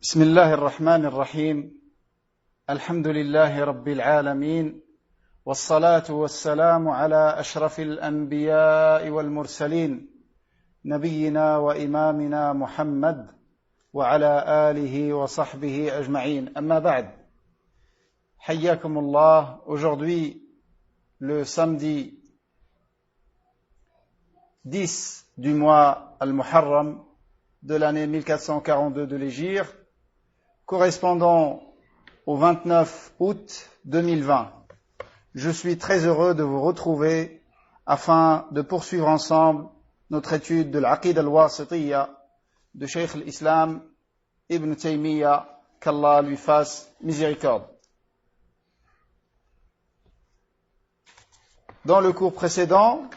بسم الله الرحمن الرحيم الحمد لله رب العالمين والصلاة والسلام على أشرف الأنبياء والمرسلين نبينا وإمامنا محمد وعلى آله وصحبه أجمعين أما بعد حياكم الله. Aujourd'hui, le samedi 10 du mois Al-Muharram de l'année 1442 de l'Hégire, correspondant au 29 août 2020. Je suis très heureux de vous retrouver afin de poursuivre ensemble notre étude de l'Aqid al-Wasitiyya de Cheikh l'Islam Ibn Taymiyyah, qu'Allah lui fasse miséricorde. Dans le cours précédent,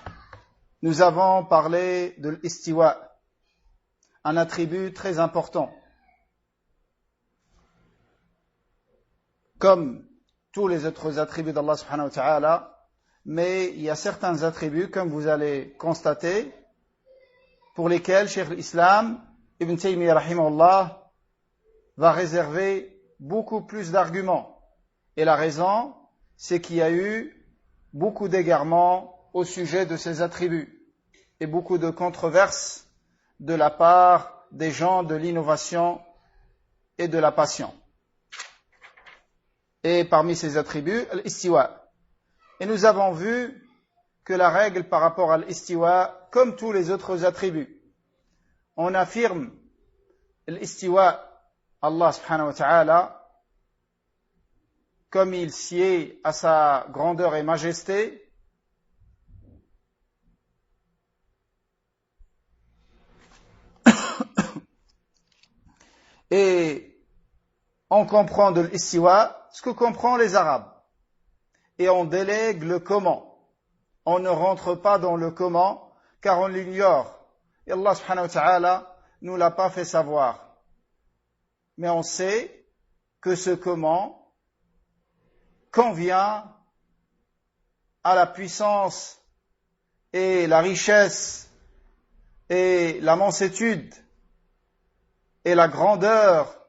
nous avons parlé de l'istiwa, un attribut très important. Comme tous les autres attributs d'Allah subhanahu wa ta'ala, mais il y a certains attributs, comme vous allez constater, pour lesquels Cheikh l'Islam Ibn Taymiyyah rahimahullah va réserver beaucoup plus d'arguments. Et la raison, c'est qu'il y a eu beaucoup d'égarements au sujet de ces attributs et beaucoup de controverses de la part des gens de l'innovation et de la passion. Et parmi ces attributs, l'istiwa. Et nous avons vu que la règle par rapport à l'istiwa, comme tous les autres attributs, on affirme l'istiwa, Allah subhanahu wa ta'ala, comme il sied à sa grandeur et majesté, et on comprend de l'istiwa ce que comprennent les Arabes. Et on délègue le comment. On ne rentre pas dans le comment, car on l'ignore. Et Allah subhanahu wa ta'ala nous l'a pas fait savoir. Mais on sait que ce comment convient à la puissance et la richesse et la mansuétude et la grandeur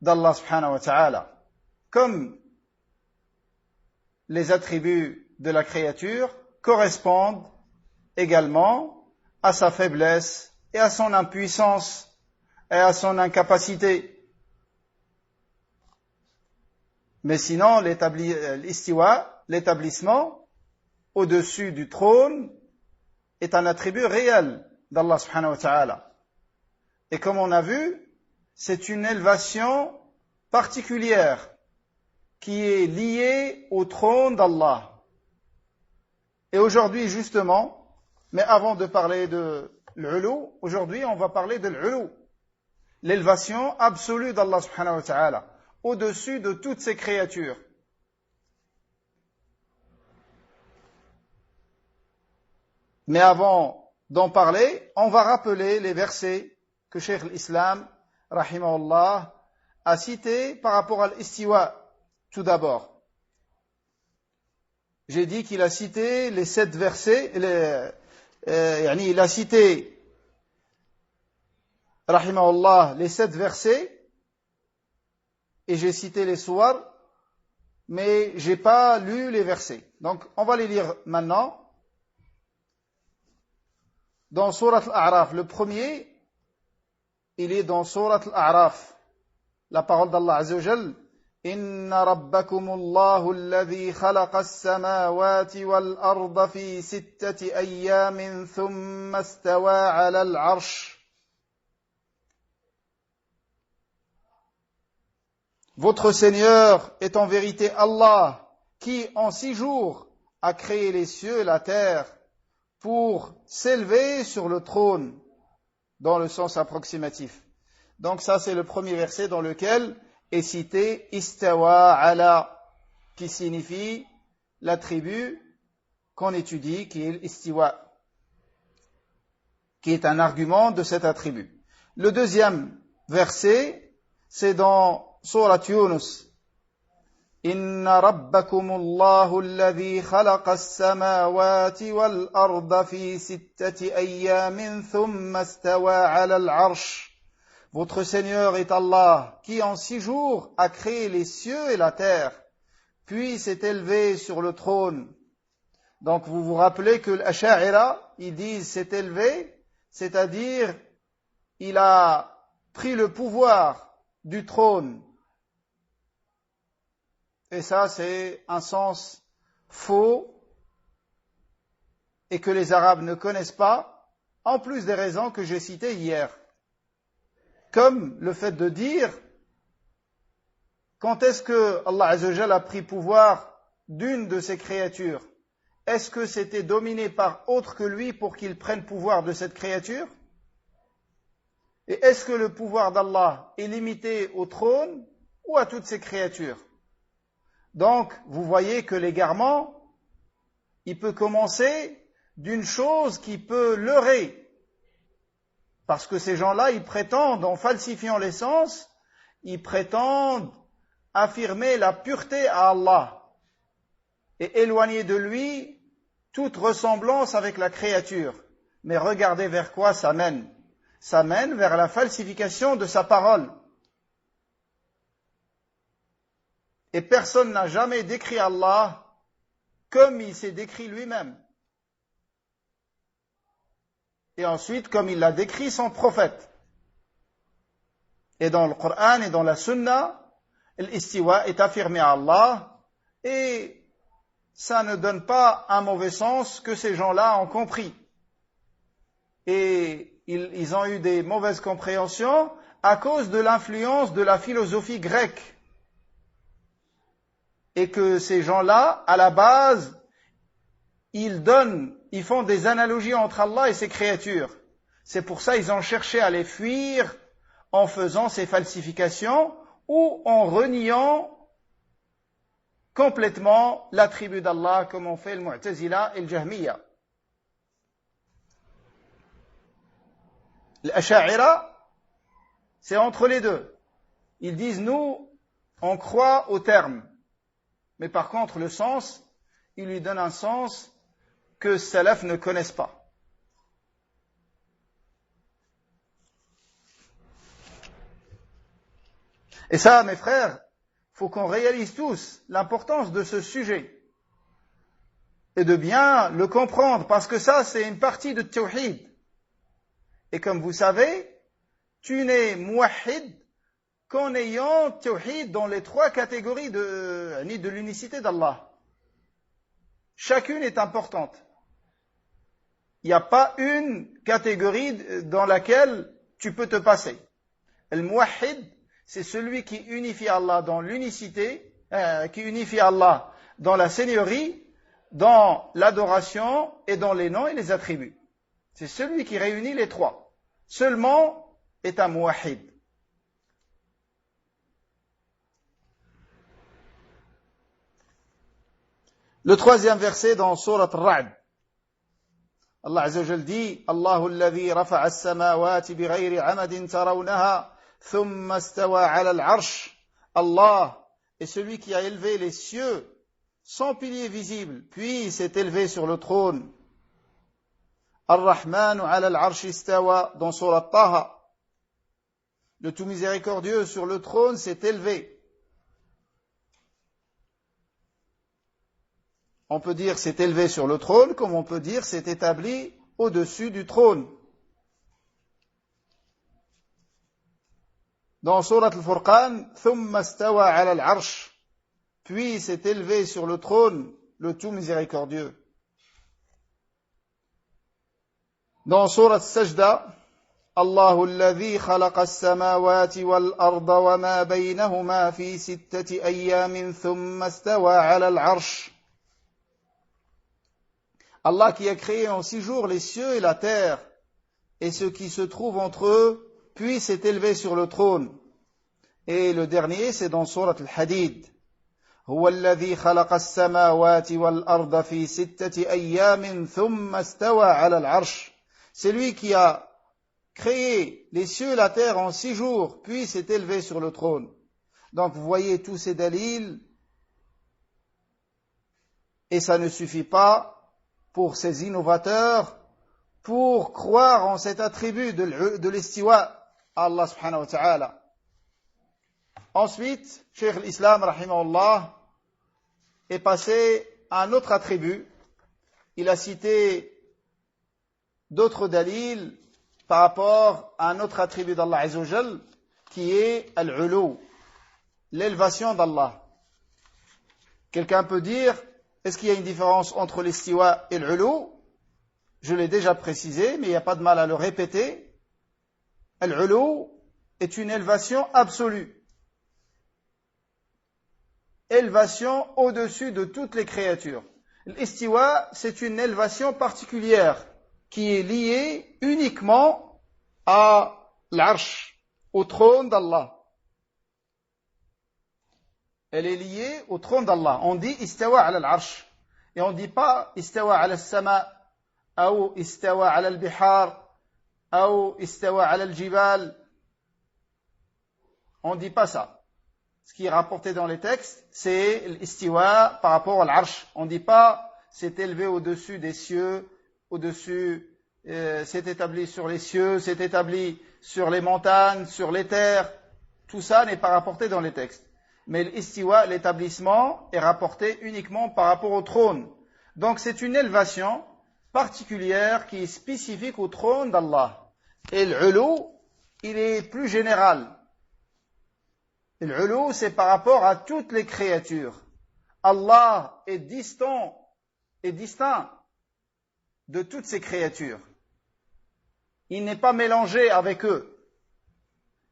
d'Allah subhanahu wa ta'ala. Comme les attributs de la créature correspondent également à sa faiblesse et à son impuissance et à son incapacité. Mais sinon, l'istiwa, l'établissement au-dessus du trône, est un attribut réel d'Allah subhanahu wa ta'ala. Et comme on a vu, c'est une élévation particulière qui est liée au trône d'Allah. Et aujourd'hui, justement, mais avant de parler de l'ulu, aujourd'hui, on va parler de l'ulu, l'élévation absolue d'Allah subhanahu wa ta'ala, au-dessus de toutes ses créatures. Mais avant d'en parler, on va rappeler les versets que Cheikh l'Islam rahimahullah a cité par rapport à l'istiwa. Tout d'abord, j'ai dit qu'il a cité les 7 versets, il a cité rahimahullah les 7 versets, et j'ai cité les suwar, mais j'ai pas lu les versets. Donc on va les lire maintenant. Dans Surat Al-A'raf, le premier, il est dans Surat Al-A'raf. La parole d'Allah Azza wa Jal, Inna rabbakumullahu alladhi khalaqa as-samawati wal arda fi sittati ayyamin thumma istawa 'ala al-'arsh. Votre Seigneur est en vérité Allah, qui en 6 jours a créé les cieux et la terre pour s'élever sur le trône, dans le sens approximatif. Donc ça, c'est le premier verset dans lequel est cité istawa ala, qui signifie l'attribut qu'on étudie, qui est l'istiwa, qui est un argument de cet attribut. Le deuxième verset, c'est dans Surat Yunus. Inna rabbakumullahu alladhi khalaqa as-samawati wal arda fi sittati ayyamin thumma istawa 'ala al-'arsh. Votre Seigneur est Allah, qui en 6 jours a créé les cieux et la terre, puis s'est élevé sur le trône. Donc vous vous rappelez que l'Asha'ira, ils disent s'est élevé, c'est-à-dire il a pris le pouvoir du trône. Et ça, c'est un sens faux et que les Arabes ne connaissent pas, en plus des raisons que j'ai citées hier. Comme le fait de dire, quand est-ce que Allah Azzawajal a pris pouvoir d'une de ses créatures? Est-ce que c'était dominé par autre que lui pour qu'il prenne pouvoir de cette créature? Et est-ce que le pouvoir d'Allah est limité au trône ou à toutes ses créatures? Donc, vous voyez que l'égarement, il peut commencer d'une chose qui peut leurrer. Parce que ces gens-là, ils prétendent, en falsifiant l'essence, ils prétendent affirmer la pureté à Allah et éloigner de lui toute ressemblance avec la créature. Mais regardez vers quoi ça mène. Ça mène vers la falsification de sa parole. Et personne n'a jamais décrit Allah comme il s'est décrit lui-même. Et ensuite, comme il l'a décrit son prophète. Et dans le Coran et dans la Sunna, l'istiwa est affirmé à Allah, et ça ne donne pas un mauvais sens que ces gens-là ont compris. Et ils ont eu des mauvaises compréhensions à cause de l'influence de la philosophie grecque. Et que ces gens-là, à la base, ils font des analogies entre Allah et ses créatures. C'est pour ça qu'ils ont cherché à les fuir en faisant ces falsifications ou en reniant complètement l'attribut d'Allah comme ont fait le Mu'tazila et le Jahmiya. L'Asha'ira, c'est entre les deux. Ils disent, nous, on croit au terme. Mais par contre, le sens, ils lui donnent un sens que Salaf ne connaissent pas. Et ça, mes frères, faut qu'on réalise tous l'importance de ce sujet et de bien le comprendre, parce que ça, c'est une partie de Tawhid. Et comme vous savez, tu n'es muwahhid qu'en ayant Tawhid dans les 3 catégories de l'unicité d'Allah. Chacune est importante. Il n'y a pas une catégorie dans laquelle tu peux te passer. Le muwahhid, c'est celui qui unifie Allah dans l'unicité, qui unifie Allah dans la seigneurie, dans l'adoration et dans les noms et les attributs. C'est celui qui réunit les 3. Seulement est un muwahhid. Le 3e verset dans Surat Ar-Ra'd. Allah Azza wa Jal dit, Allahu alladhi rafa'a as-samawati bighayri 'amadin tarawnaha thumma istawa 'ala al-'arsh. Allah est celui qui a élevé les cieux sans pilier visible, puis s'est élevé sur le trône. Ar-Rahmanu 'ala al-'arsh istawa dans Surat Taha. Le tout miséricordieux sur le trône s'est élevé. On peut dire s'est élevé sur le trône, comme on peut dire s'est établi au-dessus du trône. Dans Surat Al-Furqan, Thumma stawa ala al-arsh, puis s'est élevé sur le trône, le tout miséricordieux. Dans Surat Sajda, Allahu alladhi khalaqa as-samawati wal-arda wa ma baynahuma fi 6 ayyamin thumma stawa ala al-arsh. Allah qui a créé en 6 jours les cieux et la terre, et ce qui se trouve entre eux, puis s'est élevé sur le trône. Et le dernier, c'est dans Surat Al-Hadid. Huwa alladhi khalaqa as-samawati wal-arda fi 6 ayyamin thumma stawa ala al-arsh. C'est lui qui a créé les cieux et la terre en 6 jours, puis s'est élevé sur le trône. Donc vous voyez tous ces dalils, et ça ne suffit pas pour ces innovateurs, pour croire en cet attribut de l'istiwa. à Allah subhanahu wa ta'ala. Ensuite, Cheikh l'Islam, rahimahullah, est passé à un autre attribut. Il a cité d'autres dalils par rapport à un autre attribut d'Allah Azza wa Jal, qui est al-ulu, l'élévation d'Allah. Quelqu'un peut dire, est-ce qu'il y a une différence entre l'istiwa et l'ulu? Je l'ai déjà précisé, mais il n'y a pas de mal à le répéter. Al-ulu est une élévation absolue. Élévation au-dessus de toutes les créatures. L'istiwa, c'est une élévation particulière qui est liée uniquement à l'arsh, au trône d'Allah. Elle est liée au trône d'Allah. On dit istawa ala al-arsh. Et on ne dit pas istawa ala al-sama, ou istawa ala al-bihar, ou istawa ala al-jibal. On ne dit pas ça. Ce qui est rapporté dans les textes, c'est l'istiwa par rapport à l'arsh. On ne dit pas c'est élevé au-dessus des cieux, au-dessus, c'est établi sur les cieux, c'est établi sur les montagnes, sur les terres. Tout ça n'est pas rapporté dans les textes. Mais l'istiwa, l'établissement, est rapporté uniquement par rapport au trône. Donc c'est une élévation particulière qui est spécifique au trône d'Allah. Et l'ulu, il est plus général. L'ulu, c'est par rapport à toutes les créatures. Allah est distinct de toutes ces créatures. Il n'est pas mélangé avec eux.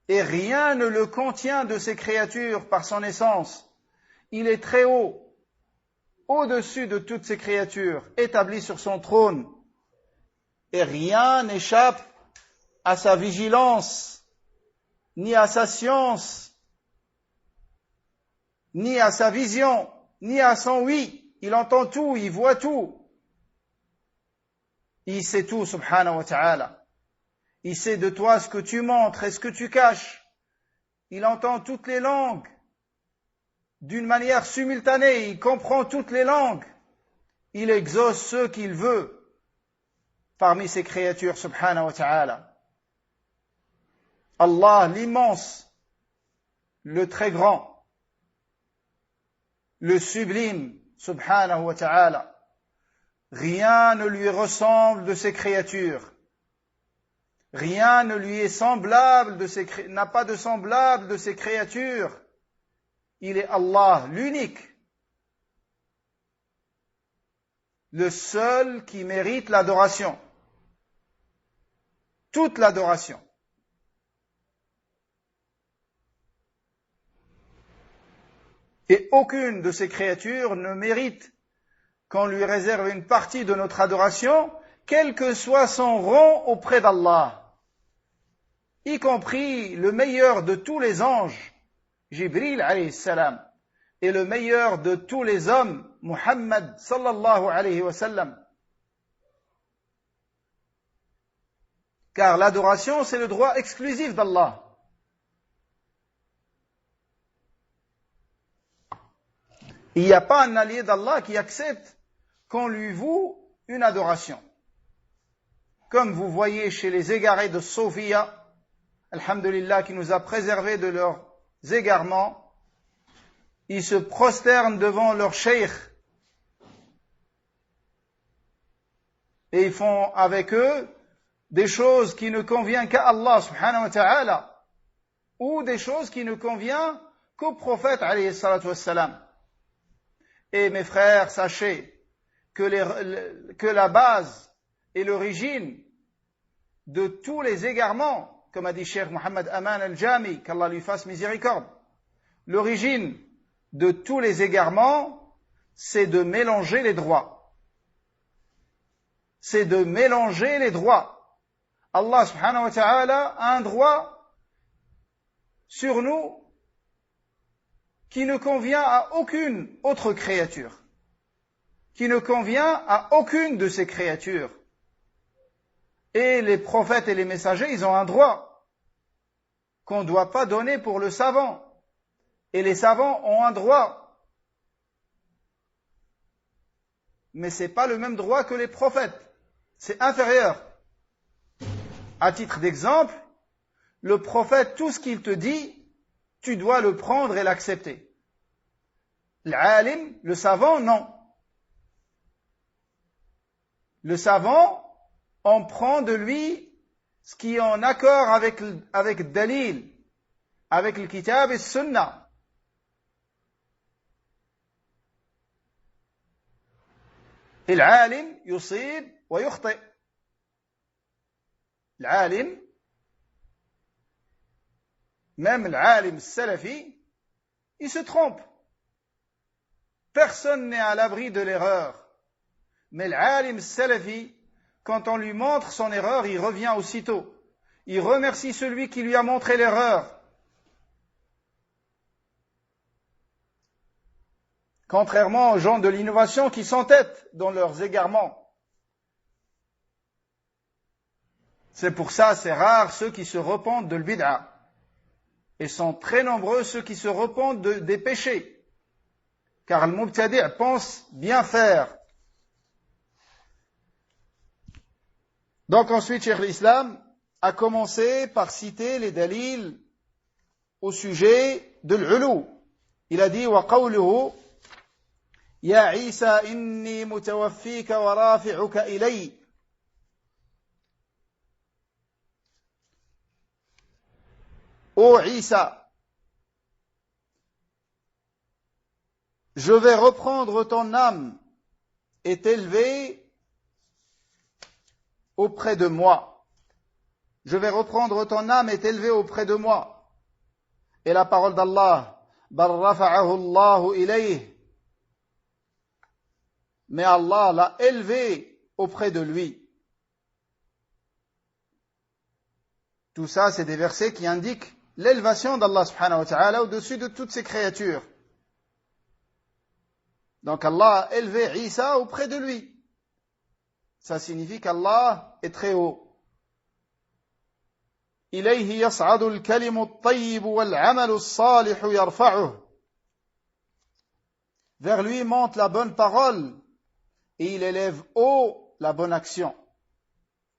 Et rien ne le contient de ces créatures par son essence. Il est très haut, au-dessus de toutes ces créatures, établi sur son trône. Et rien n'échappe à sa vigilance, ni à sa science, ni à sa vision, ni à son oui. Il entend tout, il voit tout. Il sait tout, subhanahu wa ta'ala. Il sait de toi ce que tu montres et ce que tu caches. Il entend toutes les langues d'une manière simultanée. Il comprend toutes les langues. Il exauce ceux qu'il veut parmi ses créatures, subhanahu wa ta'ala. Allah, l'immense, le très grand, le sublime, subhanahu wa ta'ala. Rien ne lui ressemble de ses créatures. Rien ne lui est semblable n'a pas de semblable de ses créatures. Il est Allah, l'unique. Le seul qui mérite l'adoration. Toute l'adoration. Et aucune de ces créatures ne mérite qu'on lui réserve une partie de notre adoration, quel que soit son rang auprès d'Allah, y compris le meilleur de tous les anges, Jibril alayhi salam, et le meilleur de tous les hommes, Muhammad sallallahu alayhi wa sallam. Car l'adoration, c'est le droit exclusif d'Allah. Il n'y a pas un allié d'Allah qui accepte qu'on lui voue une adoration. Comme vous voyez chez les égarés de Sophia, alhamdulillah, qui nous a préservés de leurs égarements, ils se prosternent devant leur cheikh et ils font avec eux des choses qui ne conviennent qu'à Allah subhanahu wa ta'ala ou des choses qui ne conviennent qu'au prophète alayhi salatu wassalam. Et mes frères, sachez que la base et l'origine de tous les égarements, comme a dit Cheikh Mohammed Aman al-Jami, qu'Allah lui fasse miséricorde, l'origine de tous les égarements, c'est de mélanger les droits. C'est de mélanger les droits. Allah subhanahu wa ta'ala a un droit sur nous qui ne convient à aucune autre créature, qui ne convient à aucune de ces créatures. Et les prophètes et les messagers, ils ont un droit qu'on ne doit pas donner pour le savant. Et les savants ont un droit. Mais ce n'est pas le même droit que les prophètes. C'est inférieur. À titre d'exemple, le prophète, tout ce qu'il te dit, tu dois le prendre et l'accepter. L'alim, le savant, non. Le savant, on prend de lui ce qui est en accord avec dalil, avec le kitab et sunnah. Et l'alim, yusib wa yukhti. L'alim, même l'alim salafi, il se trompe. Personne n'est à l'abri de l'erreur. Mais l'alim salafi, quand on lui montre son erreur, il revient aussitôt. Il remercie celui qui lui a montré l'erreur. Contrairement aux gens de l'innovation qui s'entêtent dans leurs égarements. C'est pour ça, c'est rare ceux qui se repentent de l'bid'a. Et sont très nombreux ceux qui se repentent des péchés. Car le mubtadi' pense bien faire. Donc ensuite, Cheikh l'Islam a commencé par citer les dalils au sujet de l'ulu. Il a dit, wa qawluhu, ya Isa inni mutawaffika wa rafi'uka ilay. Ô Isa, je vais reprendre ton âme et t'élever auprès de moi. Je vais reprendre ton âme et t'élever auprès de moi. Et la parole d'Allah, bal rafa'ahu Allahu ilayh. Mais Allah l'a élevé auprès de lui. Tout ça, c'est des versets qui indiquent l'élévation d'Allah subhanahu wa ta'ala au-dessus de toutes ses créatures. Donc Allah a élevé Isa auprès de lui. Ça signifie qu'Allah est très haut. إليه يصعد الكلم الطيب والعمل الصالح يرفعه. Vers lui monte la bonne parole et il élève haut la bonne action.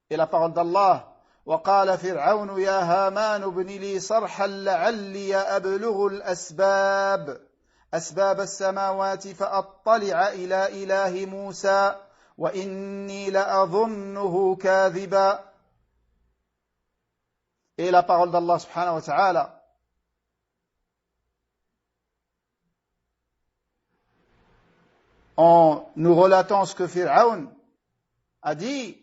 Et la parole d'Allah, وقال فرعون يا هامان ابن لي صرحا لعلي أبلغ أسباب السماوات فأطلع إلى إله موسى وإني لأظنه كاذبا. Et la parole d'Allah subhanahu wa ta'ala, en nous relatant ce que Pharaon a dit,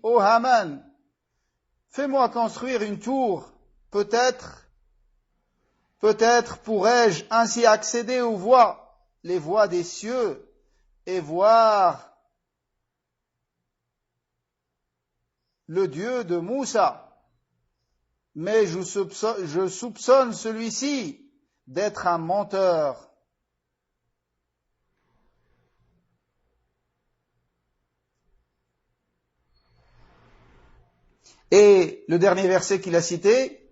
ô Haman, fais-moi construire une tour, peut-être pourrais-je ainsi accéder aux voies, les voies des cieux, et voir le Dieu de Moussa. Mais je soupçonne celui-ci d'être un menteur. Et le dernier verset qu'il a cité,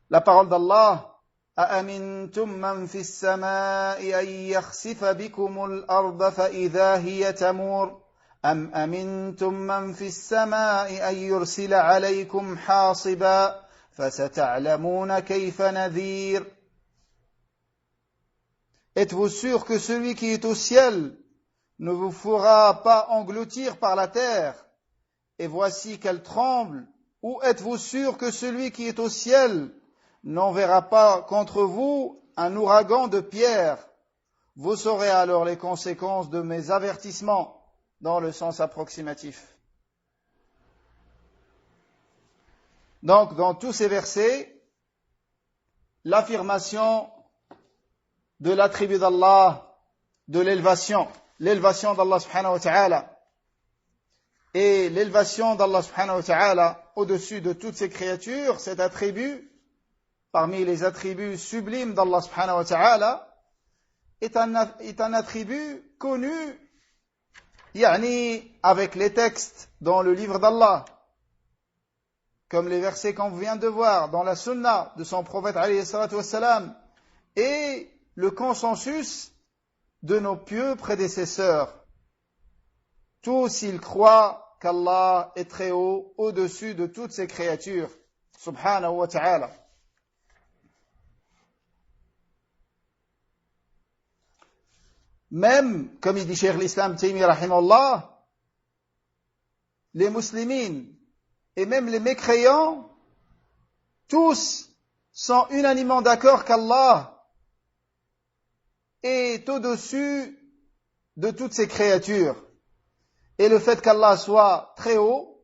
la parole d'Allah, أَأَمِنْتُمْ مَنْ فِي السَّمَاءِ أَنْ يَخْسِفَ بِكُمُ الْأَرْضَ فَإِذَا هِيَ تَمُورُ أَمْ أَمِنْتُمْ مَنْ فِي السَّمَاءِ أَنْ يُرْسِلَ عَلَيْكُمْ حَاصِبًا فَسَتَعْلَمُونَ كَيْفَ نَذِيرٌ. Êtes-vous sûr que celui qui est au ciel ne vous fera pas engloutir par la terre, et voici qu'elle tremble? Ou êtes-vous sûr que celui qui est au ciel n'enverra pas contre vous un ouragan de pierre? Vous saurez alors les conséquences de mes avertissements, dans le sens approximatif. Donc, dans tous ces versets, l'affirmation de l'attribut d'Allah, de l'élévation d'Allah subhanahu wa ta'ala, et l'élévation d'Allah subhanahu wa ta'ala au-dessus de toutes ses créatures, cet attribut, parmi les attributs sublimes d'Allah subhanahu wa ta'ala, est un attribut connu, avec les textes dans le livre d'Allah, comme les versets qu'on vient de voir dans la sunna de son prophète alayhi salatu wassalam, et le consensus de nos pieux prédécesseurs. Tous ils croient qu'Allah est très haut, au-dessus de toutes ses créatures. subhanahu wa ta'ala. Même, comme il dit Cheikh l'Islam Taymi rahimahullah, les muslimines et même les mécréants, tous sont unanimement d'accord qu'Allah est au-dessus de toutes ces créatures. Et le fait qu'Allah soit très haut,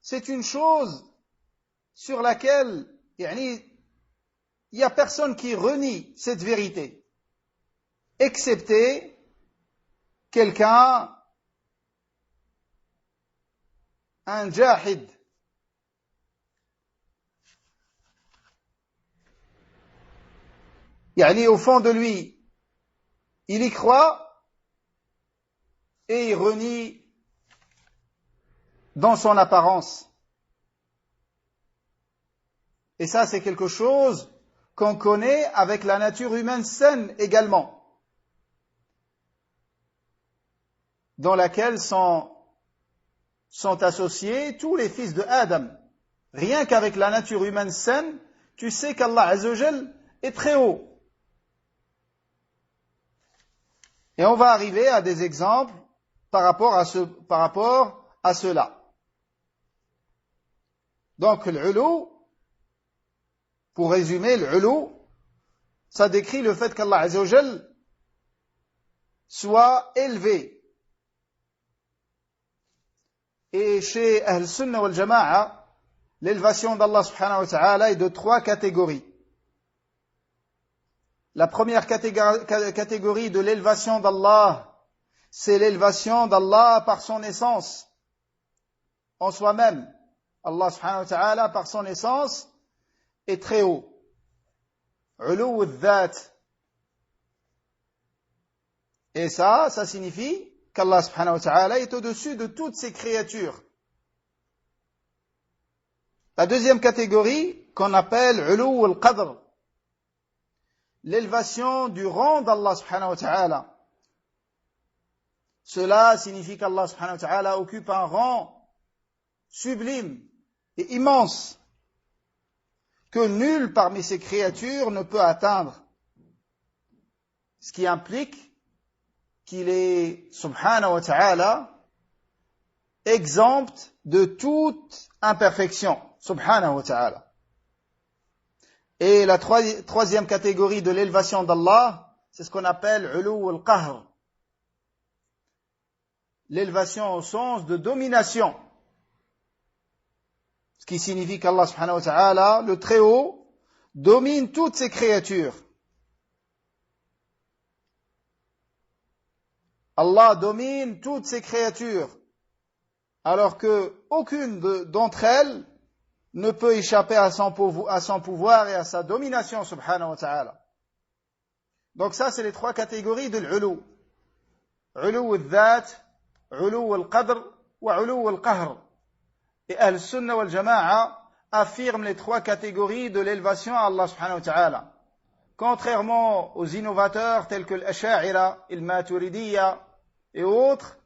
c'est une chose sur laquelle il n'y a personne qui renie cette vérité, excepté quelqu'un, un jahid, au fond de lui, il y croit et il renie dans son apparence. Et ça, c'est quelque chose qu'on connaît avec la nature humaine saine également, dans laquelle sont associés tous les fils de Adam. Rien qu'avec la nature humaine saine, tu sais qu'Allah Azzawajal est très haut. Et on va arriver à des exemples par rapport à cela. Donc l'ulu, pour résumer, l'ulu, ça décrit le fait qu'Allah Azzawajal soit élevé. Et chez Ahl Sunnah wal Jama'a, l'élévation d'Allah subhanahu wa ta'ala est de 3 catégories. La première catégorie de l'élévation d'Allah, c'est l'élévation d'Allah par son essence, en soi-même. Allah subhanahu wa ta'ala, par son essence, est très haut. Ulu al-dhat. Et ça signifie qu'Allah subhanahu wa ta'ala est au-dessus de toutes ses créatures. La deuxième catégorie, qu'on appelle ulu al-qadr, l'élévation du rang d'Allah subhanahu wa ta'ala. Cela signifie qu'Allah subhanahu wa ta'ala occupe un rang sublime et immense que nul parmi ses créatures ne peut atteindre. Ce qui implique qu'il est, subhanahu wa ta'ala, exempt de toute imperfection, subhanahu wa ta'ala. Et la troisième catégorie de l'élévation d'Allah, c'est ce qu'on appelle ulu al-qahr, l'élévation au sens de domination. Ce qui signifie qu'Allah subhanahu wa ta'ala, le très haut, domine toutes ses créatures. Allah domine toutes ses créatures, alors que aucune d'entre elles ne peut échapper à son pouvoir et à sa domination, subhanahu wa ta'ala. Donc ça, c'est les 3 catégories de l'ulu. Ulu al-dhat, ulu al-qadr, wa ulu al-qahr. Et Ahl Sunnah wal Jama'a affirment les 3 catégories de l'élévation à Allah subhanahu wa ta'ala. Contrairement aux innovateurs tels que l'Asha'ira, le Maturidiyya et autres,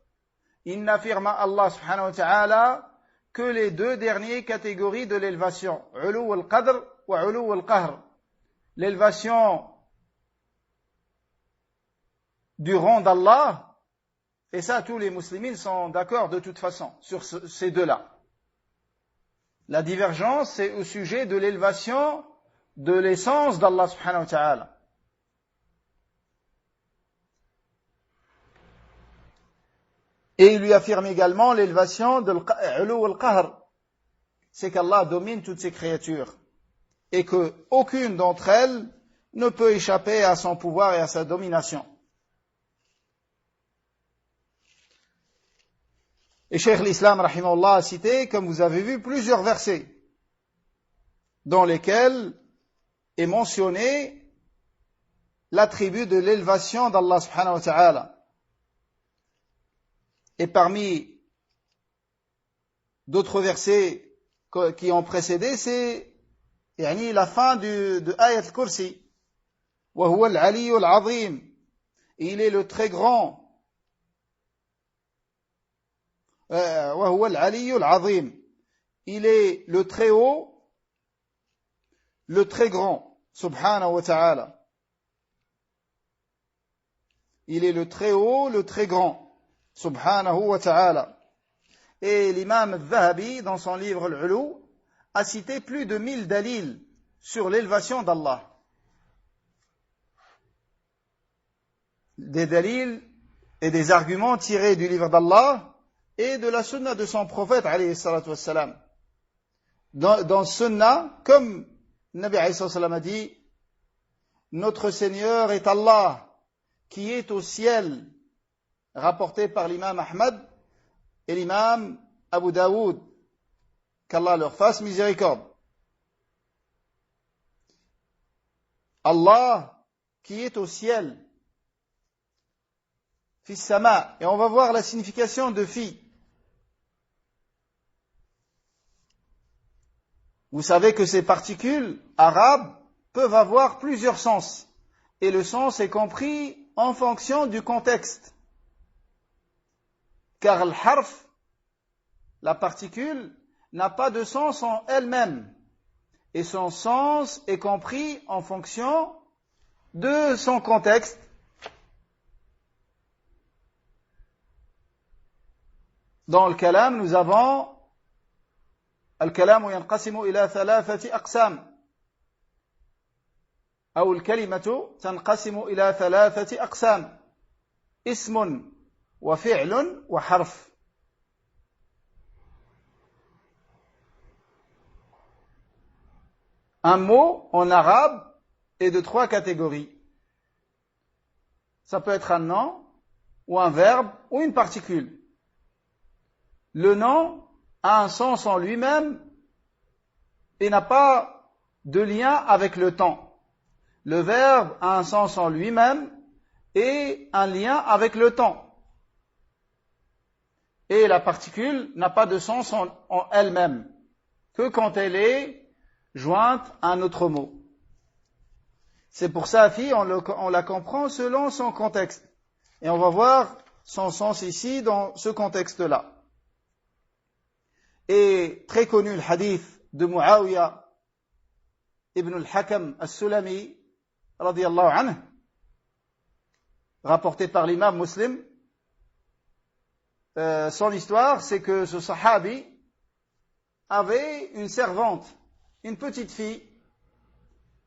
ils n'affirment à Allah subhanahu wa ta'ala que les 2 dernières catégories de l'élévation, ulu al-qadr wa ulu al-qahr. L'élévation du rang d'Allah, et ça tous les musulmans sont d'accord de toute façon sur ces 2-là. La divergence, c'est au sujet de l'élévation de l'essence d'Allah subhanahu wa ta'ala. Et il lui affirme également l'élévation de l'ulu al-qahr. C'est qu'Allah domine toutes ses créatures. Et que aucune d'entre elles ne peut échapper à son pouvoir et à sa domination. Et Cheikh l'Islam, rahimahullah, a cité, comme vous avez vu, plusieurs versets dans lesquels est mentionné l'attribut de l'élévation d'Allah subhanahu wa ta'ala. Et parmi d'autres versets qui ont précédé, c'est la fin de Ayat al-Kursi. Wa huwa al-'aliyyu al-'azim. Il est le très grand. Wa huwa al-'aliyyu al-'azim. Il est le très haut le très grand, subhanahu wa ta'ala. Il est le très haut, le très grand, subhanahu wa ta'ala. Et l'imam al-Dhahabi, dans son livre Al-Ulu, a cité plus de 1000 dalils sur l'élévation d'Allah. Des dalils et des arguments tirés du livre d'Allah et de la sunna de son prophète, alayhi salatu wassalam. Dans sunna, comme Nabi alayhi salatu wassalam a dit, notre Seigneur est Allah, qui est au ciel, rapporté par l'imam Ahmad et l'imam Abu Daoud, qu'Allah leur fasse miséricorde. Allah qui est au ciel, fis sama, et on va voir la signification de fi. Vous savez que ces particules arabes peuvent avoir plusieurs sens, et le sens est compris en fonction du contexte. Car le harf, la particule, n'a pas de sens en elle-même, et son sens est compris en fonction de son contexte. Dans le kalam, nous avons الكلام ينقسم إلى 3 أقسام أو الكلمة تنقسم إلى 3 أقسام اسم وفعل وحرف. Un mot en arabe est de 3 catégories. Ça peut être un nom, ou un verbe, ou une particule. Le nom a un sens en lui-même et n'a pas de lien avec le temps. Le verbe a un sens en lui-même et un lien avec le temps. Et la particule n'a pas de sens en elle-même, que quand elle est jointe à un autre mot. C'est pour ça, on la comprend selon son contexte. Et on va voir son sens ici dans ce contexte-là. Et très connu le hadith de Muawiyah ibn al-Hakam al-Sulami, radiyallahu anhu, rapporté par l'imam Muslim. Son histoire, c'est que ce sahabi avait une servante, une petite fille,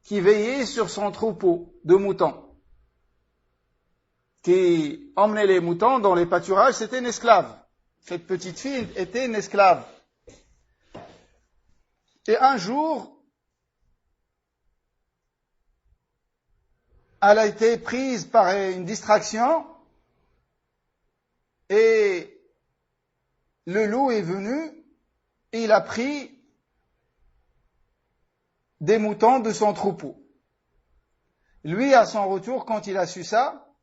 qui veillait sur son troupeau de moutons, qui emmenait les moutons dans les pâturages. C'était une esclave. Cette petite fille était une esclave. Et un jour, elle a été prise par une distraction et le loup est venu et il a pris des moutons de son troupeau. Lui, à son retour, quand il a su ça,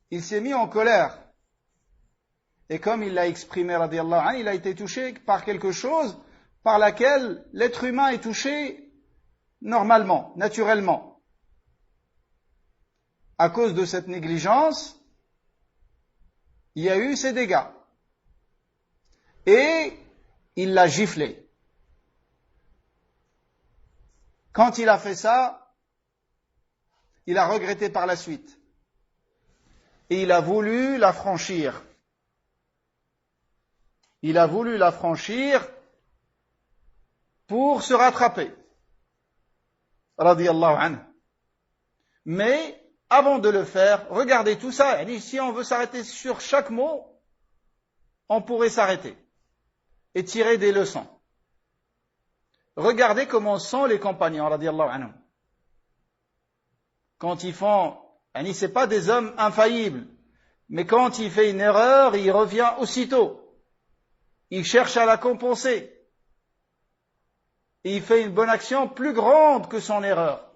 il s'est mis en colère. Et comme il l'a exprimé, radiyallahu anhu, il a été touché par quelque chose par laquelle l'être humain est touché normalement, naturellement. À cause de cette négligence, il y a eu ces dégâts. Et il l'a giflé. Quand il a fait ça, il a regretté par la suite. Et il a voulu la franchir. Il a voulu la franchir pour se rattraper. Radiyallahu anhu. Mais, avant de le faire, regardez tout ça. Si on veut s'arrêter sur chaque mot, on pourrait s'arrêter et tirer des leçons. Regardez comment sont les compagnons, radiyallahu anhum. Quand ils font, c'est pas des hommes infaillibles, mais quand il fait une erreur, il revient aussitôt. Il cherche à la compenser. Et il fait une bonne action plus grande que son erreur.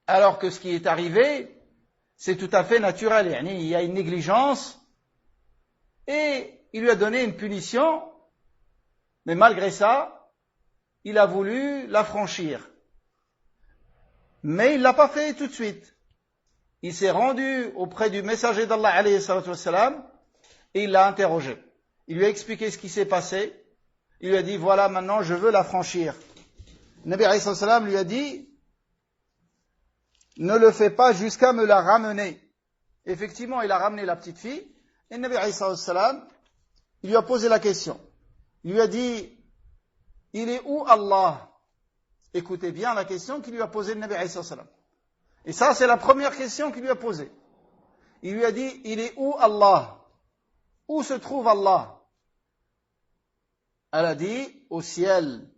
Alors que ce qui est arrivé, c'est tout à fait naturel. Il y a une négligence et il lui a donné une punition, mais malgré ça, il a voulu la franchir. Mais il ne l'a pas fait tout de suite. Il s'est rendu auprès du messager d'Allah, alayhi salatu wassalam, et il l'a interrogé. Il lui a expliqué ce qui s'est passé, Il lui a dit, voilà, maintenant je veux la franchir. Nabi alayhi salam lui a dit, ne le fais pas jusqu'à me la ramener. Effectivement, il a ramené la petite fille, et Nabi alayhi salam, il lui a posé la question. Il lui a dit, il est où Allah? Écoutez bien la question qu'il lui a posée le Nabi alayhi salam. Et ça, c'est la première question qu'il lui a posée. Il lui a dit, il est où Allah? Où se trouve Allah? Elle a dit, au ciel.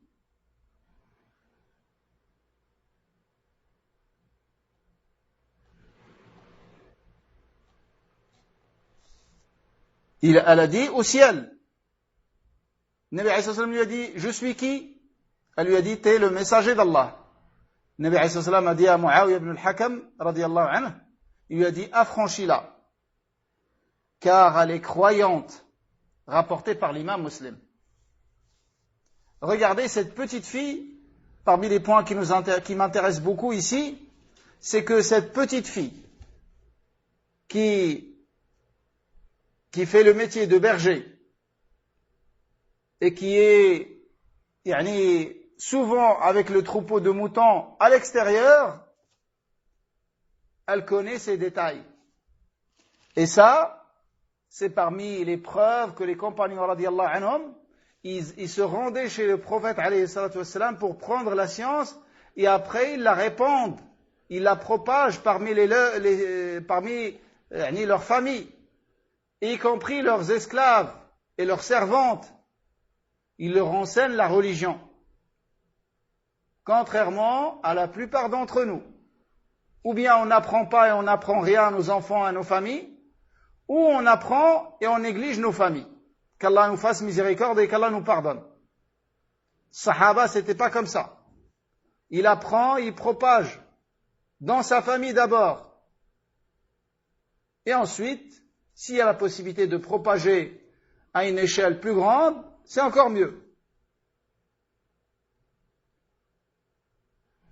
Elle a dit, au ciel. Nabi alayhi salam lui a dit, je suis qui? Elle lui a dit, t'es le messager d'Allah. Nabi alayhi salam a dit à Muawiyah ibn al-Hakam, radiyallahu anhu, il lui a dit, affranchis-la, car elle est croyante, rapportée par l'imam Muslim. Regardez cette petite fille, parmi les points qui m'intéressent beaucoup ici, c'est que cette petite fille, qui fait le métier de berger, et qui est, souvent avec le troupeau de moutons à l'extérieur, elle connaît ces détails. Et ça, c'est parmi les preuves que les compagnons radiyallahu anhum, ils se rendaient chez le prophète alayhi salatu wassalam pour prendre la science, et après ils la répandent, ils la propagent parmi leurs familles, y compris leurs esclaves et leurs servantes. Ils leur enseignent la religion. Contrairement à la plupart d'entre nous. Ou bien on n'apprend pas et on n'apprend rien à nos enfants, à nos familles, ou on apprend et on néglige nos familles. Qu'Allah nous fasse miséricorde et qu'Allah nous pardonne. Sahaba, c'était pas comme ça. Il apprend, il propage dans sa famille d'abord. Et ensuite, s'il y a la possibilité de propager à une échelle plus grande, c'est encore mieux.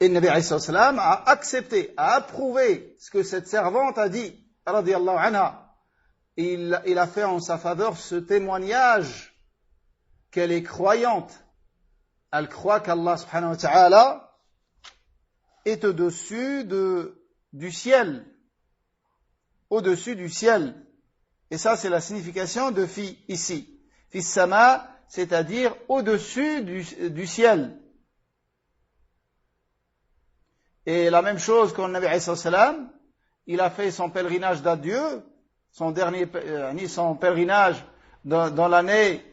Et le Nabi alayhi salam a accepté, a approuvé ce que cette servante a dit, radiyallahu anha. Il a fait en sa faveur ce témoignage qu'elle est croyante. Elle croit qu'Allah subhanahu wa ta'ala est au-dessus du ciel. Au-dessus du ciel. Et ça, c'est la signification de fi ici. Fi sama, c'est-à-dire au-dessus du ciel. Et la même chose quand le Nabi alayhi salam, il a fait son pèlerinage d'adieu, son pèlerinage dans l'année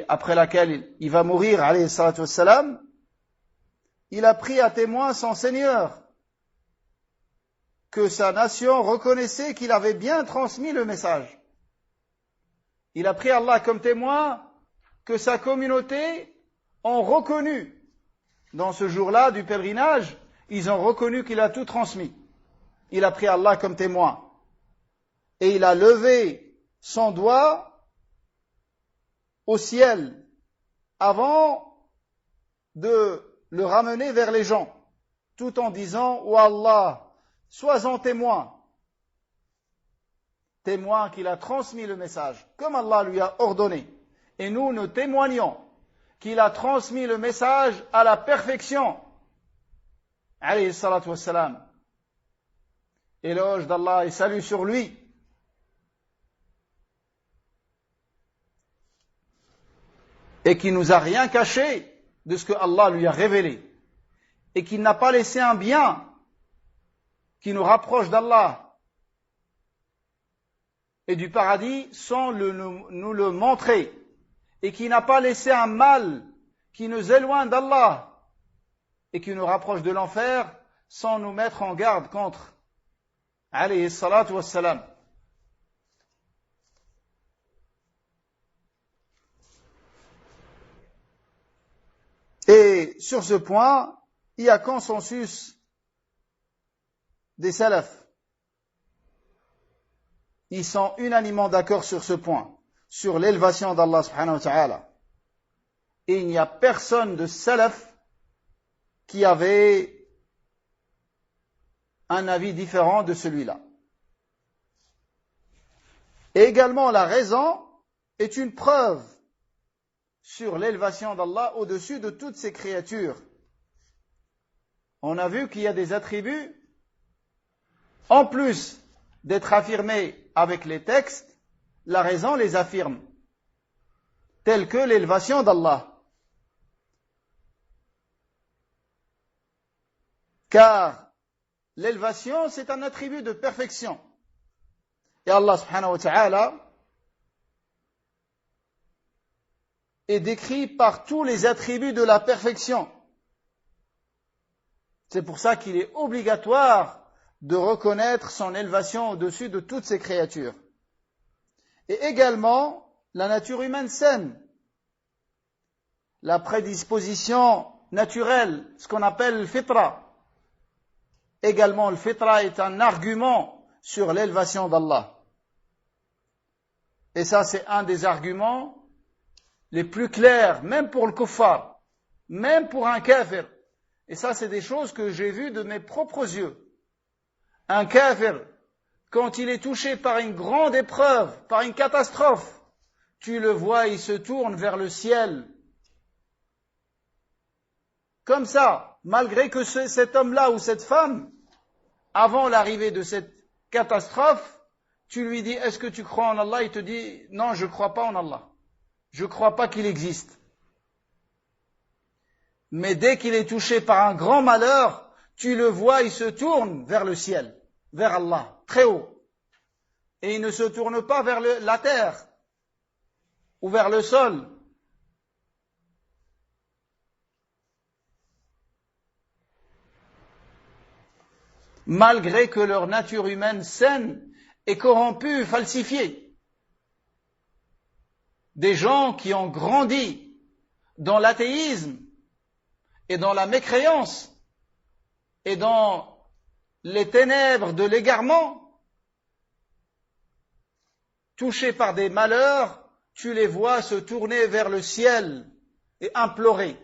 après laquelle il va mourir, alayhi salatu wassalam, il a pris à témoin son Seigneur, que sa nation reconnaissait qu'il avait bien transmis le message. Il a pris Allah comme témoin que sa communauté ont reconnu, dans ce jour-là du pèlerinage, ils ont reconnu qu'il a tout transmis. Il a pris Allah comme témoin. Et il a levé son doigt au ciel avant de le ramener vers les gens, tout en disant, ô Allah, sois-en témoin. Témoin qu'il a transmis le message, comme Allah lui a ordonné. Et nous témoignons qu'il a transmis le message à la perfection. Alayhi salatu wassalam. Éloge d'Allah et salut sur lui. Et qui nous a rien caché de ce que Allah lui a révélé. Et qui n'a pas laissé un bien qui nous rapproche d'Allah et du paradis sans nous le montrer. Et qui n'a pas laissé un mal qui nous éloigne d'Allah et qui nous rapproche de l'enfer sans nous mettre en garde contre. Alayhi salatu wassalam. Et sur ce point, il y a consensus des salafs. Ils sont unanimement d'accord sur ce point, sur l'élévation d'Allah subhanahu wa ta'ala. Et il n'y a personne de salaf qui avait un avis différent de celui-là. Et également, la raison est une preuve sur l'élévation d'Allah au-dessus de toutes ses créatures. On a vu qu'il y a des attributs, en plus d'être affirmés avec les textes, la raison les affirme, tels que l'élévation d'Allah. Car l'élévation, c'est un attribut de perfection. Et Allah subhanahu wa ta'ala est décrit par tous les attributs de la perfection. C'est pour ça qu'il est obligatoire de reconnaître son élévation au-dessus de toutes ses créatures. Et également, la nature humaine saine, la prédisposition naturelle, ce qu'on appelle le fitra. Également, le fitra est un argument sur l'élévation d'Allah. Et ça, c'est un des arguments les plus clairs, même pour le kuffar, même pour un kafir. Et ça, c'est des choses que j'ai vues de mes propres yeux. Un kafir, quand il est touché par une grande épreuve, par une catastrophe, tu le vois, il se tourne vers le ciel. Comme ça, malgré que cet homme-là ou cette femme, avant l'arrivée de cette catastrophe, tu lui dis, est-ce que tu crois en Allah? Il te dit, non, je ne crois pas en Allah. Je ne crois pas qu'il existe. Mais dès qu'il est touché par un grand malheur, tu le vois, il se tourne vers le ciel, vers Allah, très haut. Et il ne se tourne pas vers la terre ou vers le sol. Malgré que leur nature humaine saine est corrompue, falsifiée. Des gens qui ont grandi dans l'athéisme et dans la mécréance et dans les ténèbres de l'égarement, touchés par des malheurs, tu les vois se tourner vers le ciel et implorer.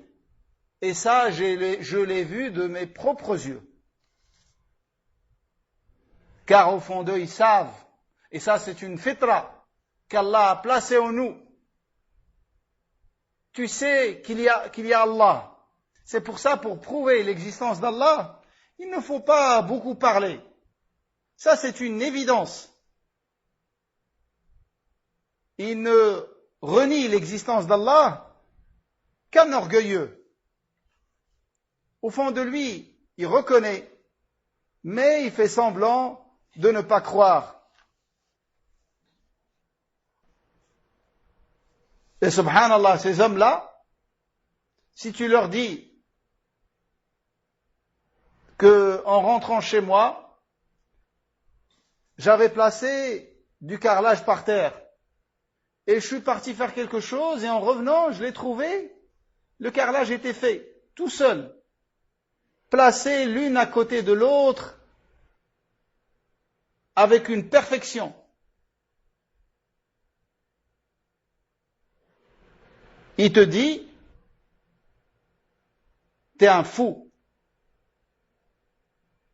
Et ça, je l'ai vu de mes propres yeux. Car au fond d'eux, ils savent, et ça c'est une fitra qu'Allah a placée en nous. Tu sais qu'il y a Allah. C'est pour ça, pour prouver l'existence d'Allah, il ne faut pas beaucoup parler. Ça c'est une évidence. Il ne renie l'existence d'Allah qu'un orgueilleux. Au fond de lui, il reconnaît, mais il fait semblant de ne pas croire. Et subhanallah, ces hommes-là, si tu leur dis que en rentrant chez moi, j'avais placé du carrelage par terre et je suis parti faire quelque chose et en revenant, je l'ai trouvé, le carrelage était fait, tout seul, placé l'une à côté de l'autre, avec une perfection. Il te dit, t'es un fou.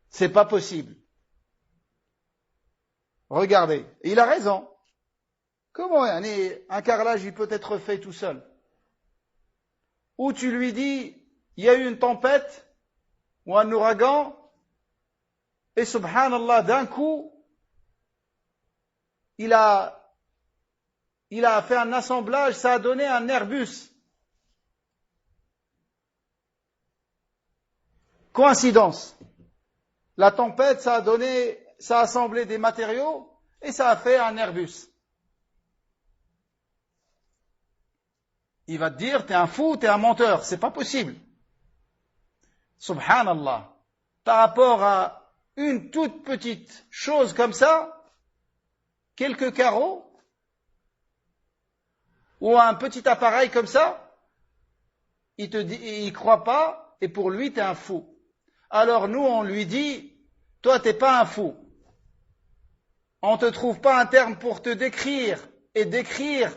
C'est pas possible. Regardez. Et il a raison. Comment un carrelage, il peut être fait tout seul? Ou tu lui dis, il y a eu une tempête, ou un ouragan, et subhanallah, d'un coup, il a fait un assemblage, ça a donné un Airbus. Coïncidence. La tempête, ça a assemblé des matériaux et ça a fait un Airbus. Il va te dire, t'es un fou, t'es un menteur. C'est pas possible. Subhanallah. Par rapport à une toute petite chose comme ça, quelques carreaux, ou un petit appareil comme ça, il te dit, il croit pas, et pour lui, t'es un fou. Alors nous, on lui dit, toi, t'es pas un fou. On te trouve pas un terme pour te décrire et décrire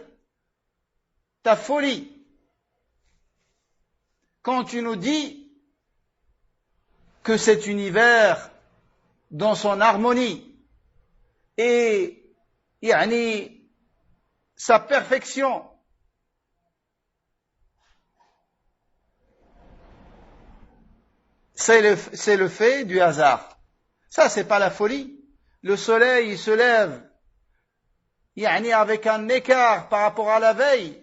ta folie. Quand tu nous dis que cet univers, dans son harmonie, et sa perfection, c'est le fait du hasard. Ça, c'est pas la folie. Le soleil, il se lève, avec un écart par rapport à la veille,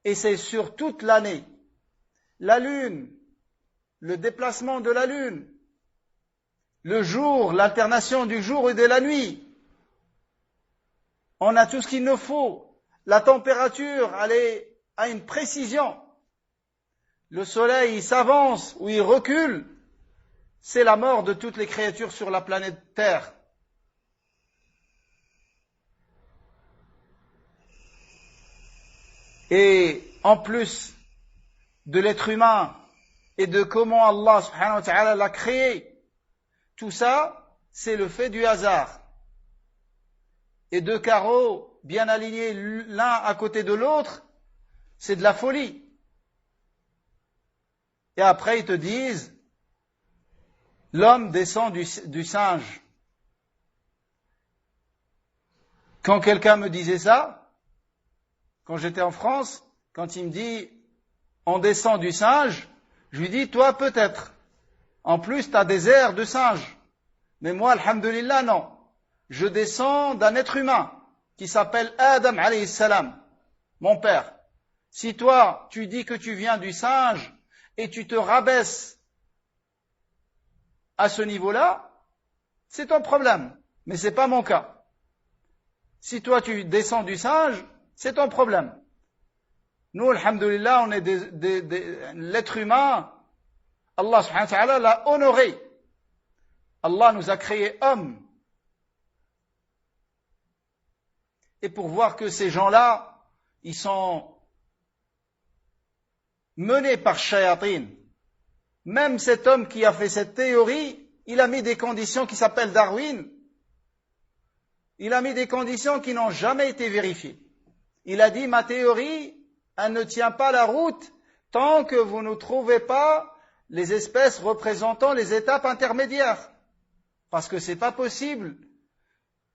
et c'est sur toute l'année. La lune, le déplacement de la lune, le jour, l'alternation du jour et de la nuit. On a tout ce qu'il nous faut. La température, elle est à une précision. Le soleil, il s'avance ou il recule. C'est la mort de toutes les créatures sur la planète Terre. Et en plus de l'être humain et de comment Allah subhanahu wa ta'ala l'a créé, tout ça, c'est le fait du hasard. Et deux carreaux bien alignés l'un à côté de l'autre, c'est de la folie. Et après, ils te disent, l'homme descend du singe. Quand quelqu'un me disait ça, quand j'étais en France, quand il me dit, on descend du singe, je lui dis, toi peut-être. En plus, tu as des airs de singe. Mais moi, alhamdulillah, non. Je descends d'un être humain qui s'appelle Adam alayhi salam, mon père. Si toi, tu dis que tu viens du singe et tu te rabaisses à ce niveau-là, c'est ton problème. Mais c'est pas mon cas. Si toi, tu descends du singe, c'est ton problème. Nous, alhamdulillah, on est l'être humain. Allah subhanahu wa ta'ala l'a honoré. Allah nous a créés hommes. Et pour voir que ces gens-là, ils sont menés par shayatin. Même cet homme qui a fait cette théorie, il a mis des conditions qui s'appellent Darwin. Il a mis des conditions qui n'ont jamais été vérifiées. Il a dit, ma théorie, elle ne tient pas la route tant que vous ne trouvez pas les espèces représentant les étapes intermédiaires. Parce que c'est pas possible.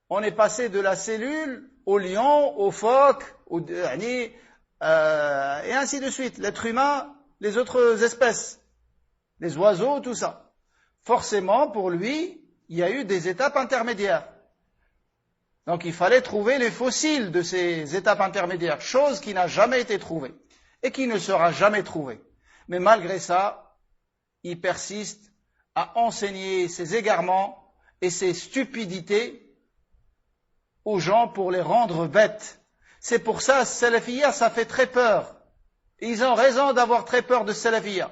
On est passé de la cellule au lion, au phoque, et ainsi de suite. L'être humain, les autres espèces, les oiseaux, tout ça. Forcément, pour lui, il y a eu des étapes intermédiaires. Donc il fallait trouver les fossiles de ces étapes intermédiaires, chose qui n'a jamais été trouvée et qui ne sera jamais trouvée. Mais malgré ça, il persiste à enseigner ses égarements et ses stupidités aux gens pour les rendre bêtes. C'est pour ça, Salafiyya, ça fait très peur. Et ils ont raison d'avoir très peur de Salafiyya.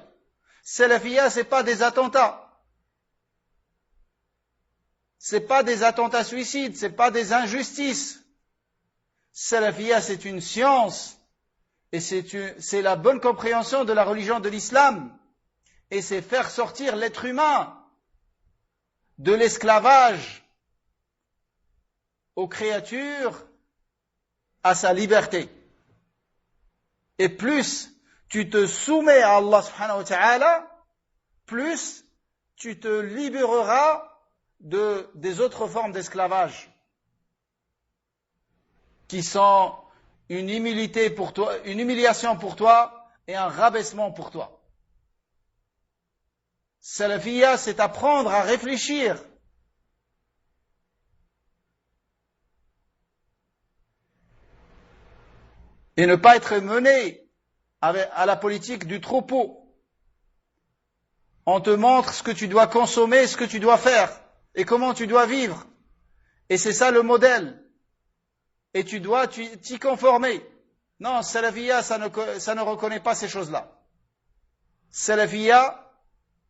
Salafiyya, c'est pas des attentats. C'est pas des attentats suicides, c'est pas des injustices. Salafiyya, c'est une science. Et c'est la bonne compréhension de la religion de l'islam. Et c'est faire sortir l'être humain de l'esclavage aux créatures, à sa liberté. Et plus tu te soumets à Allah subhanahu wa ta'ala, plus tu te libéreras des autres formes d'esclavage, qui sont une humiliation pour toi et un rabaissement pour toi. Salafiyya, c'est apprendre à réfléchir. Et ne pas être mené à la politique du troupeau. On te montre ce que tu dois consommer, ce que tu dois faire, et comment tu dois vivre. Et c'est ça le modèle. Et tu dois t'y conformer. Non, Salafiyya, ça ne reconnaît pas ces choses-là. Salafiyya,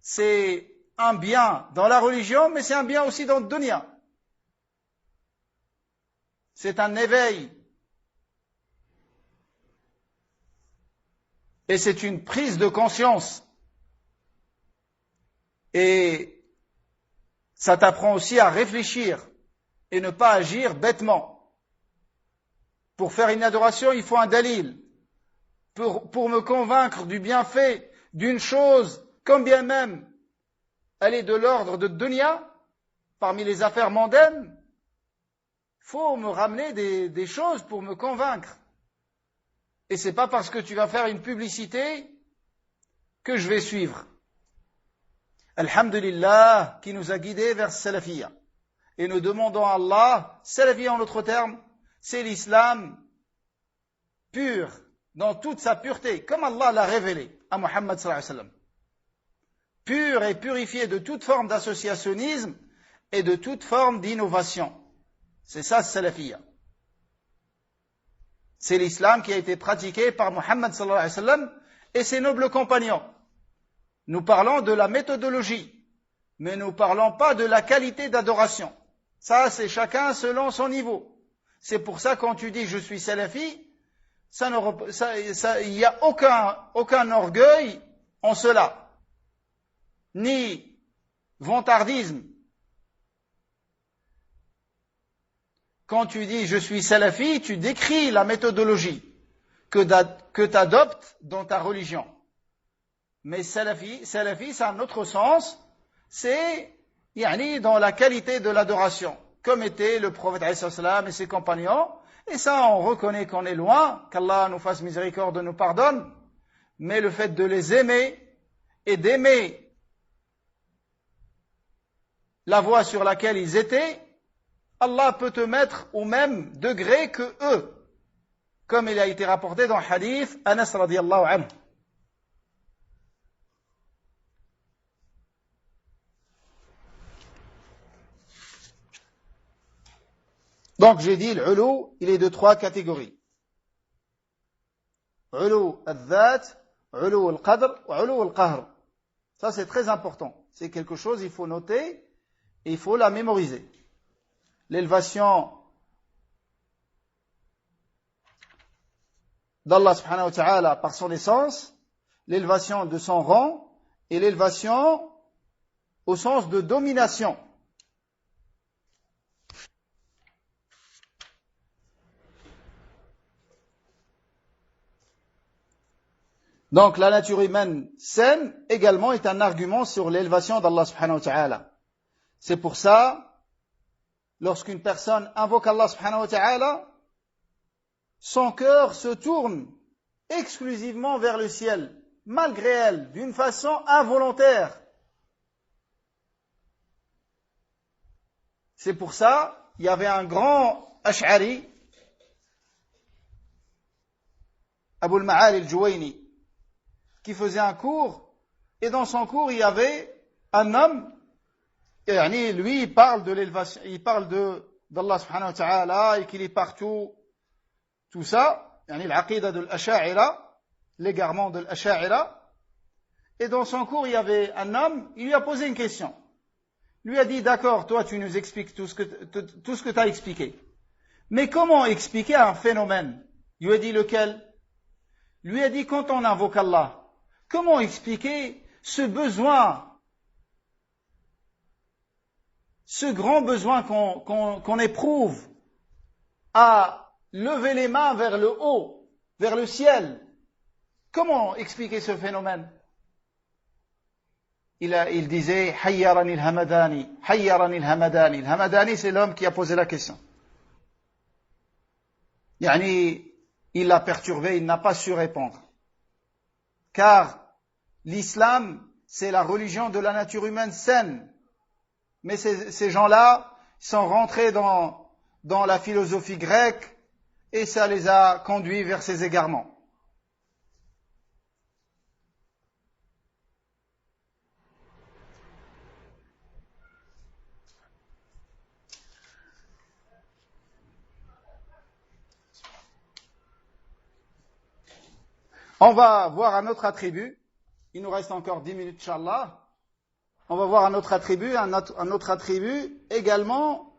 c'est un bien dans la religion, mais c'est un bien aussi dans le dunya. C'est un éveil. Et c'est une prise de conscience. Et ça t'apprend aussi à réfléchir et ne pas agir bêtement. Pour faire une adoration, il faut un dalil. Pour me convaincre du bienfait d'une chose, quand bien même elle est de l'ordre de dunya, parmi les affaires mondaines, il faut me ramener des choses pour me convaincre. Et c'est pas parce que tu vas faire une publicité que je vais suivre. Alhamdulillah, qui nous a guidés vers Salafiyya. Et nous demandons à Allah, Salafiyya en d'autres termes, c'est l'islam pur, dans toute sa pureté, comme Allah l'a révélé à Muhammad sallallahu alayhi wa sallam. Pur et purifié de toute forme d'associationnisme et de toute forme d'innovation. C'est ça, Salafiyya. C'est l'islam qui a été pratiqué par Muhammad sallallahu alayhi wa sallam et ses nobles compagnons. Nous parlons de la méthodologie, mais nous ne parlons pas de la qualité d'adoration. Ça, c'est chacun selon son niveau. C'est pour ça, quand tu dis je suis salafi, il n'y a aucun orgueil en cela, ni vantardisme. Quand tu dis je suis salafi, tu décris la méthodologie que tu adoptes dans ta religion. Mais salafi, c'est un autre sens, c'est dans la qualité de l'adoration, comme était le prophète alayhi salam et ses compagnons. Et ça, on reconnaît qu'on est loin, qu'Allah nous fasse miséricorde, nous pardonne. Mais le fait de les aimer et d'aimer la voie sur laquelle ils étaient, Allah peut te mettre au même degré que eux, comme il a été rapporté dans le hadith Anas radiyallahu anhu. Donc j'ai dit, l'ulu, il est de 3 catégories. Ulu al-dhat, ulu al-qadr, ulu al-qahr. Ça c'est très important. C'est quelque chose, il faut noter, et il faut la mémoriser. L'élévation d'Allah subhanahu wa ta'ala par son essence, l'élévation de son rang, et l'élévation au sens de domination. Donc la nature humaine saine également est un argument sur l'élévation d'Allah subhanahu wa ta'ala. C'est pour ça, lorsqu'une personne invoque Allah subhanahu wa ta'ala, son cœur se tourne exclusivement vers le ciel, malgré elle, d'une façon involontaire. C'est pour ça, il y avait un grand Ash'ari, Abu al-Ma'ali al-Juwayni, qui faisait un cours, et dans son cours, il y avait un homme, et lui, il parle de l'élévation, il parle d'Allah subhanahu wa ta'ala, et qu'il est partout, tout ça, l'aqidah de l'Asha'ira, l'égarement de l'Asha'ira, et dans son cours, il y avait un homme, il lui a posé une question. Lui a dit, d'accord, toi, tu nous expliques tout ce que tu as expliqué. Mais comment expliquer un phénomène? Il lui a dit lequel? Lui a dit, quand on invoque Allah, comment expliquer ce besoin, ce grand besoin qu'on éprouve à lever les mains vers le haut, vers le ciel? Comment expliquer ce phénomène? Il disait Hayyarani al-Hamadani, Hayyarani al-Hamadani. Al-Hamadani, c'est l'homme qui a posé la question. Il l'a perturbé, il n'a pas su répondre. Car l'islam, c'est la religion de la nature humaine saine. Mais ces gens-là sont rentrés dans la philosophie grecque et ça les a conduits vers ces égarements. On va voir un autre attribut. Il nous reste encore 10 minutes, Inch'Allah. On va voir un autre attribut également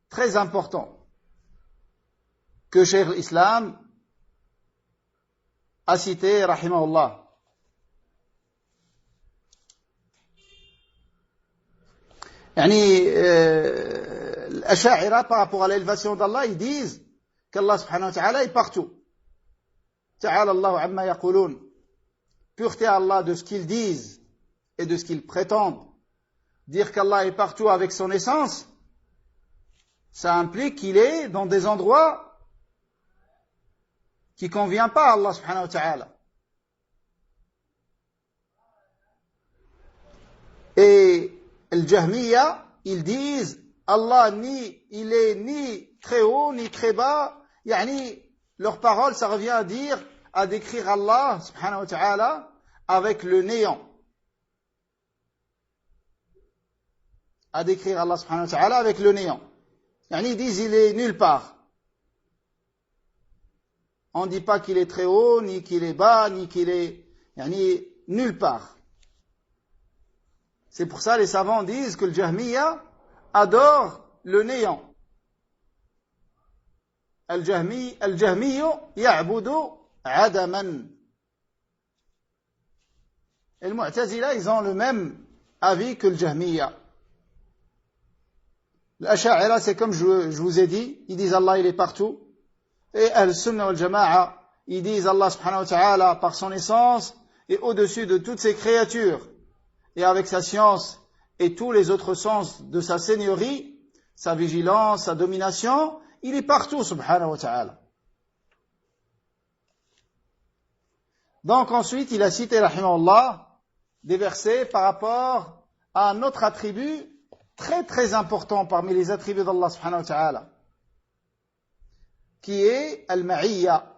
très important que Cheikh l'Islam a cité, rahimahullah. L'Asha'ira, par rapport à l'élévation d'Allah, ils disent qu'Allah subhanahu wa ta'ala est partout. Ta'ala Allahu amma yaqulun. Pureté à Allah de ce qu'ils disent et de ce qu'ils prétendent. Dire qu'Allah est partout avec son essence, ça implique qu'il est dans des endroits qui ne conviennent pas à Allah subhanahu wa ta'ala. Et les Jahmiya, ils disent Allah il est ni très haut ni très bas. Yani, leur parole, ça revient à décrire Allah subhanahu wa ta'ala avec le néant. À décrire Allah subhanahu wa ta'ala avec le néant. Yani, ils disent il est nulle part. On ne dit pas qu'il est très haut, ni qu'il est bas, ni qu'il est nulle part. C'est pour ça que les savants disent que le Jahmiya adore le néant. Al-Jahmiyu ya'budu adaman. Et le Mu'tazila, ils ont le même avis que le Jahmiya. L'Asha'ira, c'est comme je vous ai dit, ils disent Allah il est partout. Et Al-Sunnah wal-Jama'a, ils disent Allah subhanahu wa ta'ala par son essence et au-dessus de toutes ses créatures et avec sa science et tous les autres sens de sa seigneurie, sa vigilance, sa domination, il est partout subhanahu wa ta'ala. Donc ensuite, il a cité, rahimahullah, des versets par rapport à un autre attribut très très important parmi les attributs d'Allah subhanahu wa ta'ala, qui est al-ma'iyya.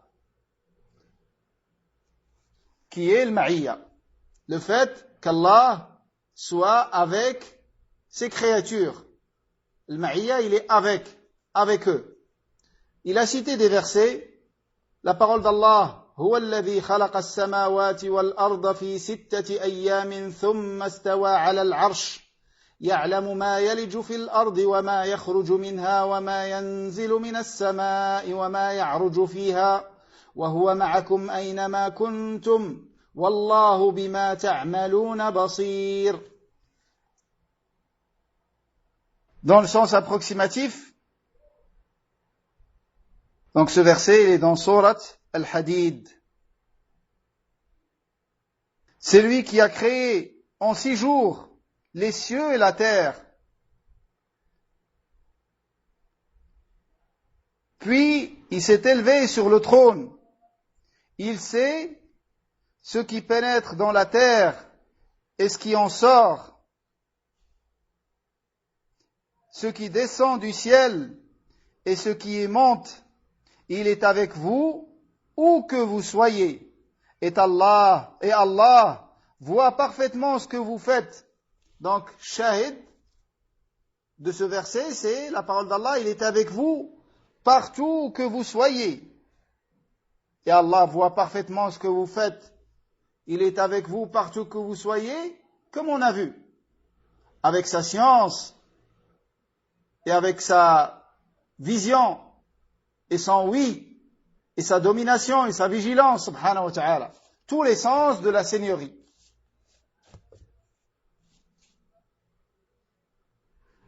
Qui est le ma'iyya. Le fait qu'Allah soit avec ses créatures. Le ma'iyya, il est avec eux. Il a cité des versets. La parole d'Allah, هو الذي خلق السماوات والأرض في 6 أيام ثم استوى على العرش يعلم ما يلج في الأرض وما يخرج منها وما ينزل من السماء وما يعرج فيها وهو معكم أينما كنتم والله بما تعملون بصير. Dans le sens approximatif, donc ce verset il est dans Surat Al-Hadid. C'est lui qui a créé en 6 jours les cieux et la terre. Puis il s'est élevé sur le trône. Il sait ce qui pénètre dans la terre et ce qui en sort, ce qui descend du ciel et ce qui y monte. Il est avec vous où que vous soyez. Et Allah voit parfaitement ce que vous faites. Donc, shahid de ce verset, c'est la parole d'Allah, il est avec vous partout où que vous soyez. Et Allah voit parfaitement ce que vous faites. Il est avec vous partout que vous soyez, comme on a vu. Avec sa science, et avec sa vision, et son oui, et sa domination, et sa vigilance, subhanahu wa ta'ala. Tous les sens de la seigneurie.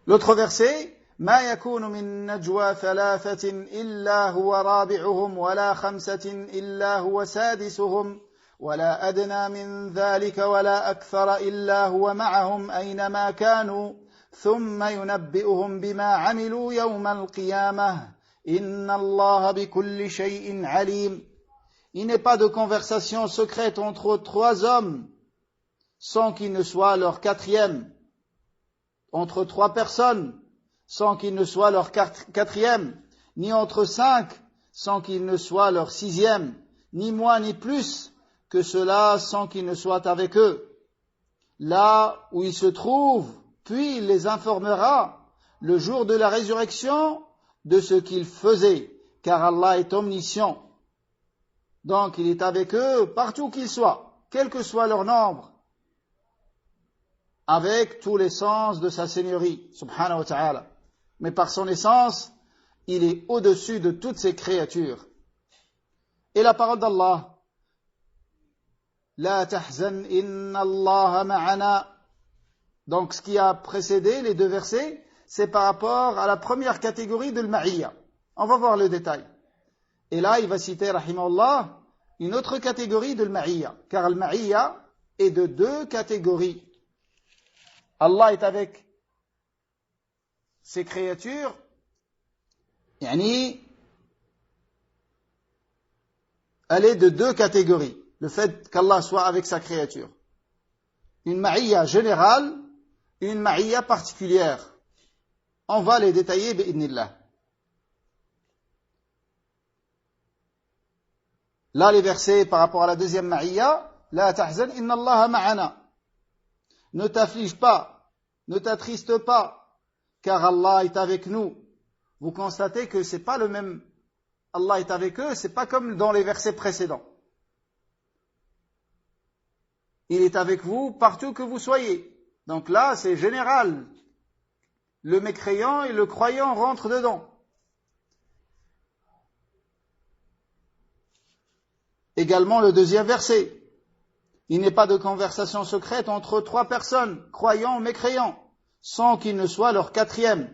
L'autre verset, ما يكون من نجوى 3 إلا هو رابعهم ولا 5 إلا هو سادسهم ولا أدنى من ذلك ولا أكثر إلا هو معهم أينما كانوا ثم ينبئهم بما عملوا يوم القيامة إن الله بكل شيء عليم. Il n'est pas de conversation secrète entre 3 hommes sans qu'il ne soit leur 4e, entre 3 personnes sans qu'il ne soit leur 4e, ni entre 5 sans qu'il ne soit leur 6e, ni moins ni plus que cela sans qu'il ne soit avec eux. Là où ils se trouvent, puis il les informera le jour de la résurrection de ce qu'ils faisaient, car Allah est omniscient. Donc il est avec eux partout qu'ils soient, quel que soit leur nombre, avec tous les sens de sa seigneurie, subhanahu wa ta'ala. Mais par son essence, il est au-dessus de toutes ses créatures. Et la parole d'Allah, La tahzan inna Allah ma'ana. Donc ce qui a précédé les 2 versets, c'est par rapport à la première catégorie de l'ma'iyya. On va voir le détail. Et là, il va citer, rahimahullah, une autre catégorie de l'ma'iyya. Car l'ma'iyya est de 2 catégories. Allah est avec ses créatures, elle est de 2 catégories. Le fait qu'Allah soit avec sa créature. Une ma'iyya générale une ma'iyya particulière. On va les détailler, bi'idnillah. Là, les versets par rapport à la deuxième ma'iyya, la tahzan, inna Allah ma'ana. Ne t'afflige pas, ne t'attriste pas, car Allah est avec nous. Vous constatez que c'est pas le même Allah est avec eux, c'est pas comme dans les versets précédents. Il est avec vous partout que vous soyez. Donc là, c'est général. Le mécréant et le croyant rentrent dedans. Également le deuxième verset. Il n'est pas de conversation secrète entre trois personnes, croyants ou mécréants, sans qu'il ne soit leur quatrième.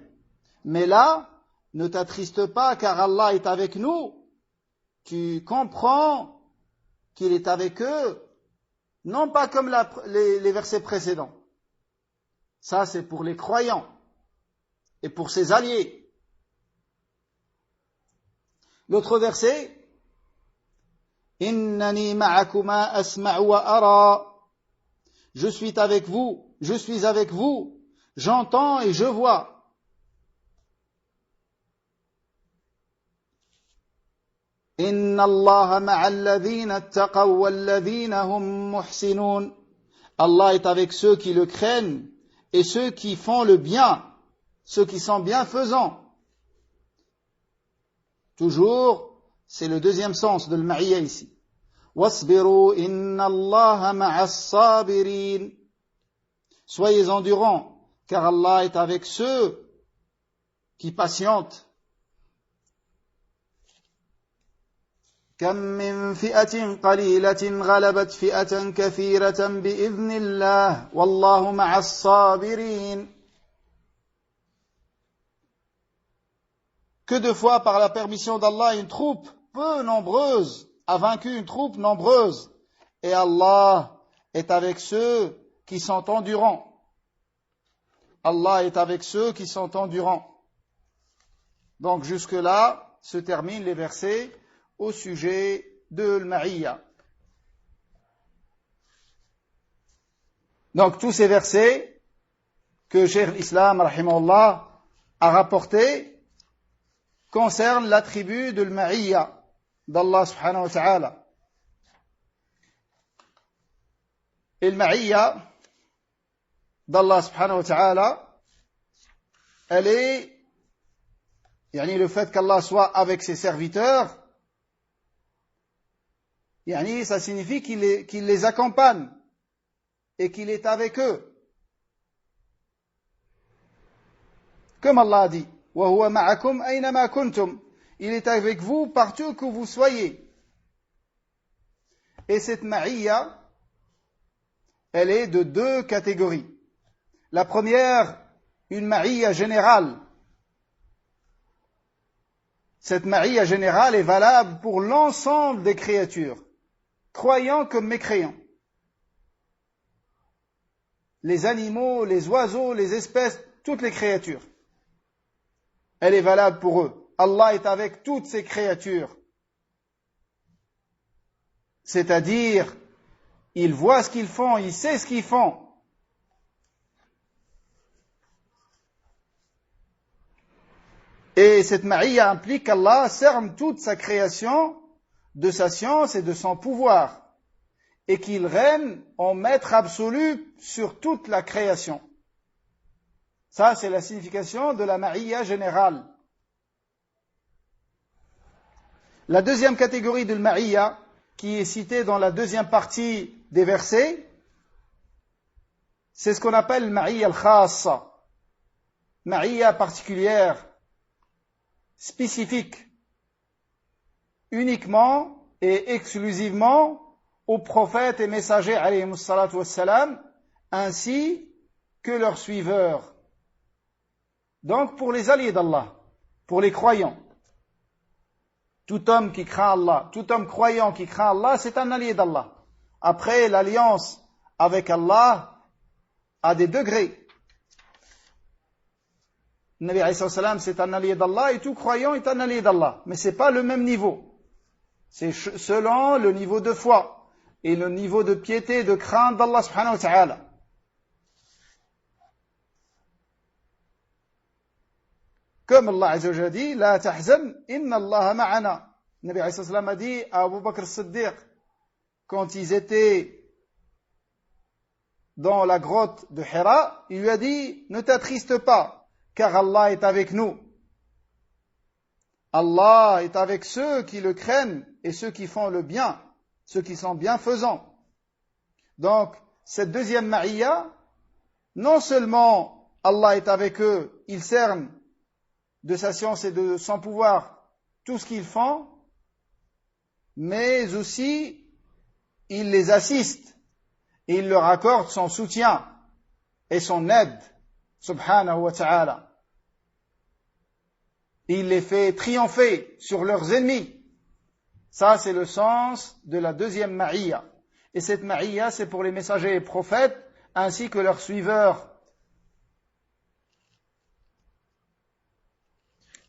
Mais là, ne t'attriste pas car Allah est avec nous. Tu comprends qu'il est avec eux, non pas comme les versets précédents. Ça, c'est pour les croyants et pour ses alliés. L'autre verset, Innani ma'akuma asma'u wa ara. Je suis avec vous, j'entends et je vois. Inna Allah ma'al ladhina ittaqaw wal ladhina hum muhsinun. Allah est avec ceux qui le craignent et ceux qui font le bien, ceux qui sont bienfaisants. Toujours, c'est le deuxième sens de l'ma'iyya ici. Wasbiru inna Allah ma'as sabirin. Soyez endurants, car Allah est avec ceux qui patientent. كم من فئة قليلة غلبت فئة كثيرة بإذن الله والله مع الصابرين. Que de fois par la permission d'Allah une troupe peu nombreuse a vaincu une troupe nombreuse et Allah est avec ceux qui sont endurants. Allah est avec ceux qui sont endurants. Donc jusque là se terminent les versets au sujet de l'ma'iyya. Donc tous ces versets que Cheikh l'Islam rahimahullah a rapportés concernent l'attribut de l'ma'iyya d'Allah subhanahu wa ta'ala. Et l'ma'iyya d'Allah subhanahu wa ta'ala, elle est, le fait qu'Allah soit avec ses serviteurs, ça signifie qu'il les accompagne et qu'il est avec eux. Comme Allah a dit, وَهُوَ مَعَكُمْ أَيْنَمَا كُنْتُمْ. Il est avec vous partout que vous soyez. Et cette ma'iyya, elle est de deux catégories. La première, une ma'iyya générale. Cette ma'iyya générale est valable pour l'ensemble des créatures, croyants comme mécréants. Les animaux, les oiseaux, les espèces, toutes les créatures. Elle est valable pour eux. Allah est avec toutes ces créatures. C'est-à-dire, il voit ce qu'ils font, il sait ce qu'ils font. Et cette ma'iyya implique qu'Allah cerne toute sa création de sa science et de son pouvoir, et qu'il règne en maître absolu sur toute la création. Ça, c'est la signification de la ma'iyya générale. La deuxième catégorie de ma'iyya, qui est citée dans la deuxième partie des versets, c'est ce qu'on appelle ma'iyya al-khassa, ma'iyya particulière, spécifique, uniquement et exclusivement aux prophètes et messagers alayhimus salatu wassalam, ainsi que leurs suiveurs. Donc pour les alliés d'Allah, pour les croyants. Tout homme qui craint Allah, tout homme croyant qui craint Allah, c'est un allié d'Allah. Après, l'alliance avec Allah a des degrés. Le Nabi alayhi salam, c'est un allié d'Allah et tout croyant est un allié d'Allah. Mais c'est pas le même niveau. C'est selon le niveau de foi et le niveau de piété, de crainte d'Allah subhanahu wa ta'ala. Comme Allah Azza wa Jalla dit, La tahzan, inna Allah ma'ana. Nabi alayhi salam a dit à Abu Bakr as-Siddiq, quand ils étaient dans la grotte de Hira, il lui a dit, ne t'attriste pas, car Allah est avec nous. Allah est avec ceux qui le craignent et ceux qui font le bien, ceux qui sont bienfaisants. Donc, cette deuxième ma'iyya, non seulement Allah est avec eux, il cerne de sa science et de son pouvoir tout ce qu'ils font, mais aussi il les assiste et il leur accorde son soutien et son aide, subhanahu wa ta'ala. Il les fait triompher sur leurs ennemis. Ça, c'est le sens de la deuxième ma'iyya. Et cette ma'iyya, c'est pour les messagers et prophètes, ainsi que leurs suiveurs.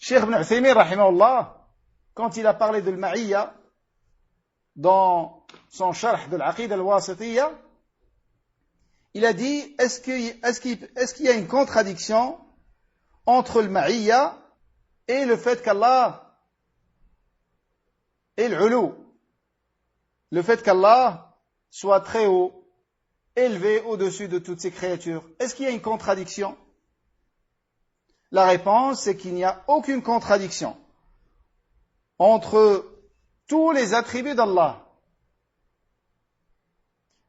Cheikh Ibn Uthaymin, rahimahullah, quand il a parlé de l'ma'iyya, dans son sharh de l'Aqid al-Wasitiyya, il a dit, est-ce qu'il y a une contradiction entre le ma'iyya et le fait qu'Allah est l'ulu, le fait qu'Allah soit très haut, élevé au-dessus de toutes ses créatures. Est-ce qu'il y a une contradiction? La réponse, c'est qu'il n'y a aucune contradiction entre tous les attributs d'Allah.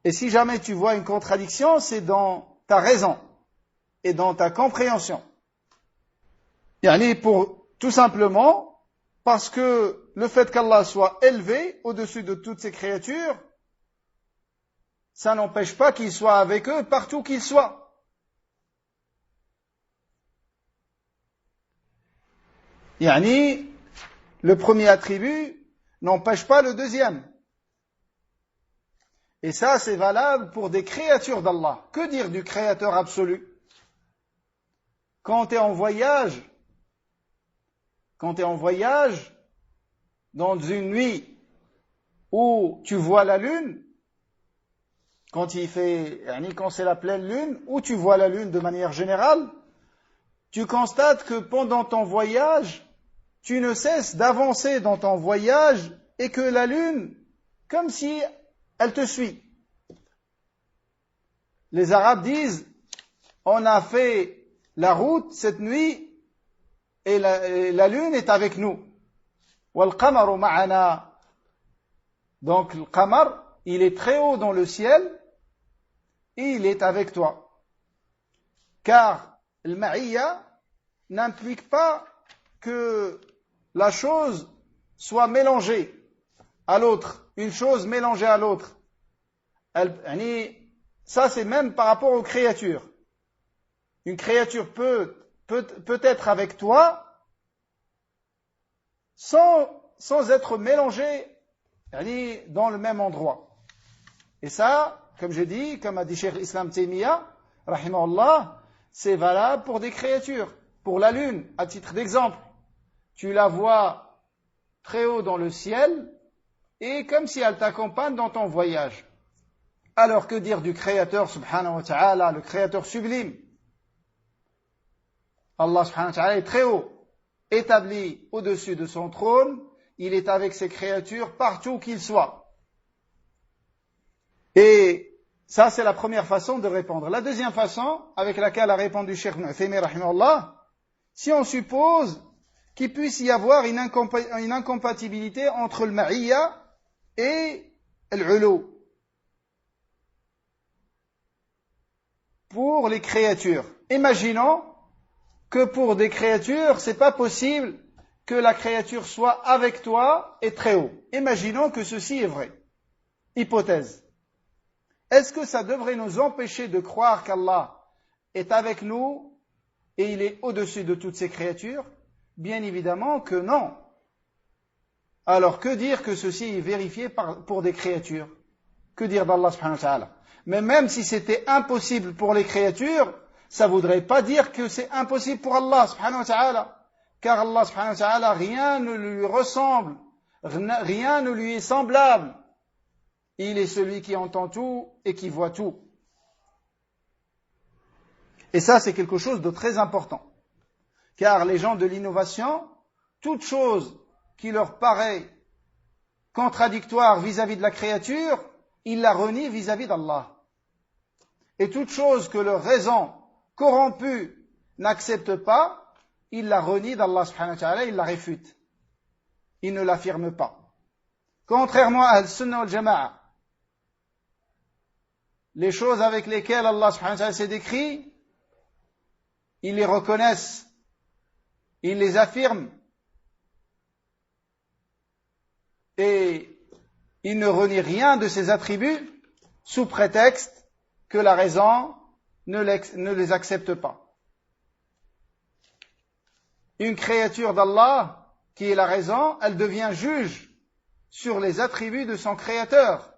Et si jamais tu vois une contradiction, c'est dans ta raison et dans ta compréhension. Tout simplement parce que le fait qu'Allah soit élevé au-dessus de toutes ses créatures, ça n'empêche pas qu'il soit avec eux partout qu'il soit. Le premier attribut n'empêche pas le deuxième. Et ça, c'est valable pour des créatures d'Allah. Que dire du créateur absolu? Quand tu es en voyage, dans une nuit où tu vois la lune, quand c'est la pleine lune, où tu vois la lune de manière générale, tu constates que pendant ton voyage, tu ne cesses d'avancer dans ton voyage et que la lune, comme si elle te suit. Les Arabes disent, on a fait la route cette nuit et la lune est avec nous. Wal qamaru ma'ana. Donc le qamar, il est très haut dans le ciel et il est avec toi. Car le ma'iyya n'implique pas que la chose soit mélangée à l'autre, une chose mélangée à l'autre. Ça, c'est même par rapport aux créatures. Une créature peut être avec toi sans être mélangée dans le même endroit. Et ça, comme j'ai dit, comme a dit Cheikh Islam Taymiyyah, rahimahullah, c'est valable pour des créatures. Pour la lune, à titre d'exemple, tu la vois très haut dans le ciel et comme si elle t'accompagne dans ton voyage. Alors que dire du Créateur subhanahu wa ta'ala, le Créateur sublime? Allah subhanahu wa ta'ala est très haut, établi au-dessus de son trône, il est avec ses créatures partout qu'il soit. Et ça, c'est la première façon de répondre. La deuxième façon, avec laquelle a répondu Cheikh Ibn Uthaymin rahimahullah, si on suppose qu'il puisse y avoir une incompatibilité entre le ma'iyya et l'ulu pour les créatures. Imaginons que pour des créatures, c'est pas possible que la créature soit avec toi et très haut. Imaginons que ceci est vrai. Hypothèse. Est-ce que ça devrait nous empêcher de croire qu'Allah est avec nous et il est au-dessus de toutes ses créatures? Bien évidemment que non. Alors que dire que ceci est vérifié pour des créatures? Que dire d'Allah subhanahu wa ta'ala? Mais même si c'était impossible pour les créatures, ça ne voudrait pas dire que c'est impossible pour Allah subhanahu wa ta'ala. Car Allah subhanahu wa ta'ala, rien ne lui ressemble, rien ne lui est semblable. Il est celui qui entend tout et qui voit tout. Et ça, c'est quelque chose de très important, Car les gens de l'innovation, toute chose qui leur paraît contradictoire vis-à-vis de la créature, ils la renient vis-à-vis d'Allah. Et toute chose que leur raison corrompue n'accepte pas, ils la renient d'Allah subhanahu wa ta'ala, ils la réfutent. Ils ne l'affirment pas. Contrairement à Al-Sunnah wal-Jama'a, les choses avec lesquelles Allah subhanahu wa ta'ala s'est décrit, ils les reconnaissent, ils les affirment, et ils ne renient rien de ces attributs sous prétexte que la raison ne les accepte pas. Une créature d'Allah, qui est la raison, elle devient juge sur les attributs de son créateur.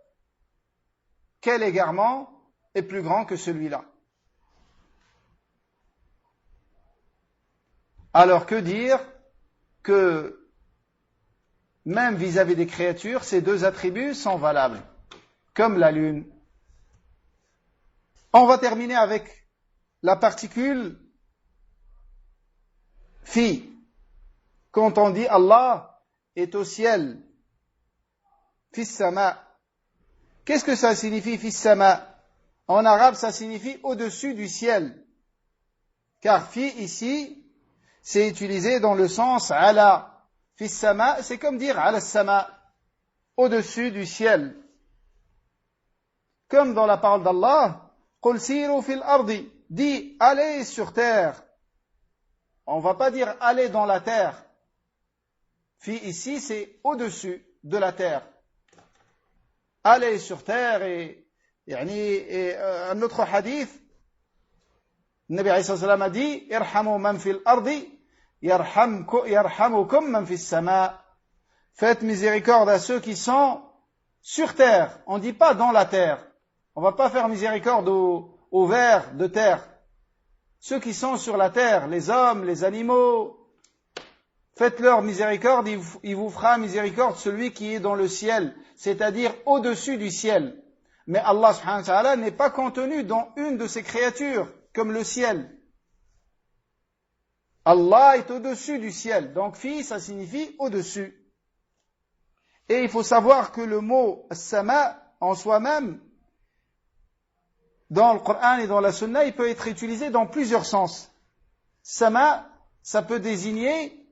Quel égarement est plus grand que celui-là? Alors que dire que même vis-à-vis des créatures, ces deux attributs sont valables, comme la lune. On va terminer avec la particule fi. Quand on dit Allah est au ciel, fis sama. Qu'est-ce que ça signifie fis sama? En arabe, ça signifie au-dessus du ciel. Car fi ici, c'est utilisé dans le sens ala. Fis sama, c'est comme dire ala sama, au-dessus du ciel. Comme dans la parole d'Allah, qul siru fil ardi, dit allez sur terre. On ne va pas dire allez dans la terre. Fi ici, c'est au-dessus de la terre. Allez sur terre et un autre hadith, le Nabi alayhi salam a dit irhamu man fil ardi yarhamukum man fis sama. Faites miséricorde à ceux qui sont sur terre. On ne dit pas dans la terre. On ne va pas faire miséricorde aux vers de terre. Ceux qui sont sur la terre, les hommes, les animaux, faites-leur miséricorde, il vous fera miséricorde celui qui est dans le ciel, c'est-à-dire au-dessus du ciel. Mais Allah subhanahu wa ta'ala n'est pas contenu dans une de ses créatures, comme le ciel. Allah est au-dessus du ciel. Donc fi, ça signifie au-dessus. Et il faut savoir que le mot sama en soi-même, dans le Coran et dans la Sunna, il peut être utilisé dans plusieurs sens. Sama, ça peut désigner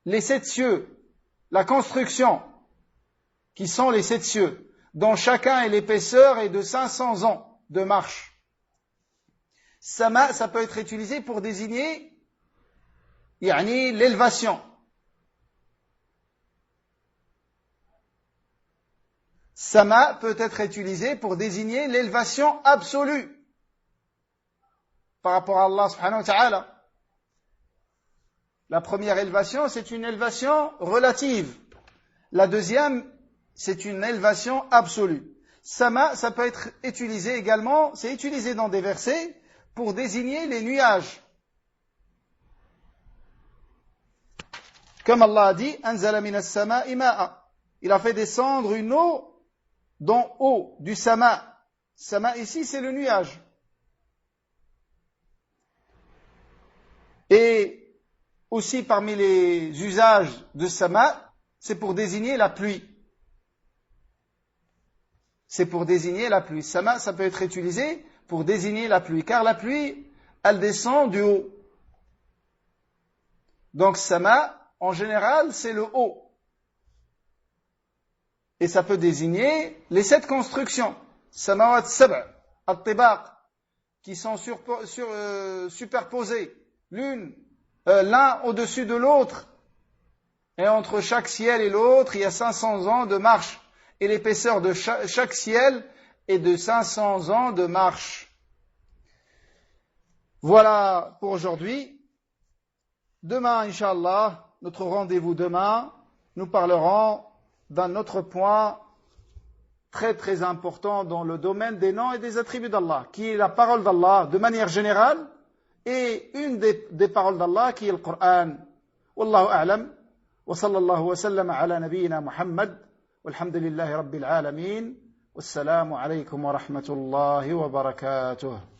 les 7 cieux, la construction, qui sont les 7 cieux, dont chacun est l'épaisseur est de 500 ans de marche. Sama, ça peut être utilisé pour désigner l'élévation. Sama peut être utilisé pour désigner l'élévation absolue par rapport à Allah subhanahu wa ta'ala. La première élévation, c'est une élévation relative. La deuxième, c'est une élévation absolue. Sama, ça peut être utilisé également, c'est utilisé dans des versets pour désigner les nuages. Comme Allah a dit, Anzala minas sama'i ma'a. Il a fait descendre une eau d'en haut, du sama. Sama ici, c'est le nuage. Et aussi parmi les usages de sama, c'est pour désigner la pluie. C'est pour désigner la pluie. Sama, ça peut être utilisé pour désigner la pluie, car la pluie, elle descend du haut. Donc sama, en général, c'est le haut. Et ça peut désigner les 7 constructions, samawat sab', at-tibaq, qui sont superposées, l'un au-dessus de l'autre. Et entre chaque ciel et l'autre, il y a 500 ans de marche. Et l'épaisseur de chaque ciel est de 500 ans de marche. Voilà pour aujourd'hui. Demain, Inch'Allah, notre rendez-vous demain, nous parlerons d'un autre point très très important dans le domaine des noms et des attributs d'Allah, qui est la parole d'Allah de manière générale, et une des paroles d'Allah qui est le Coran. Wallahu a'lam, wa sallallahu wa sallam ala nabiyyina Muhammad, walhamdulillahi rabbil alamin, wassalamu alaykum wa rahmatullahi wa barakatuh.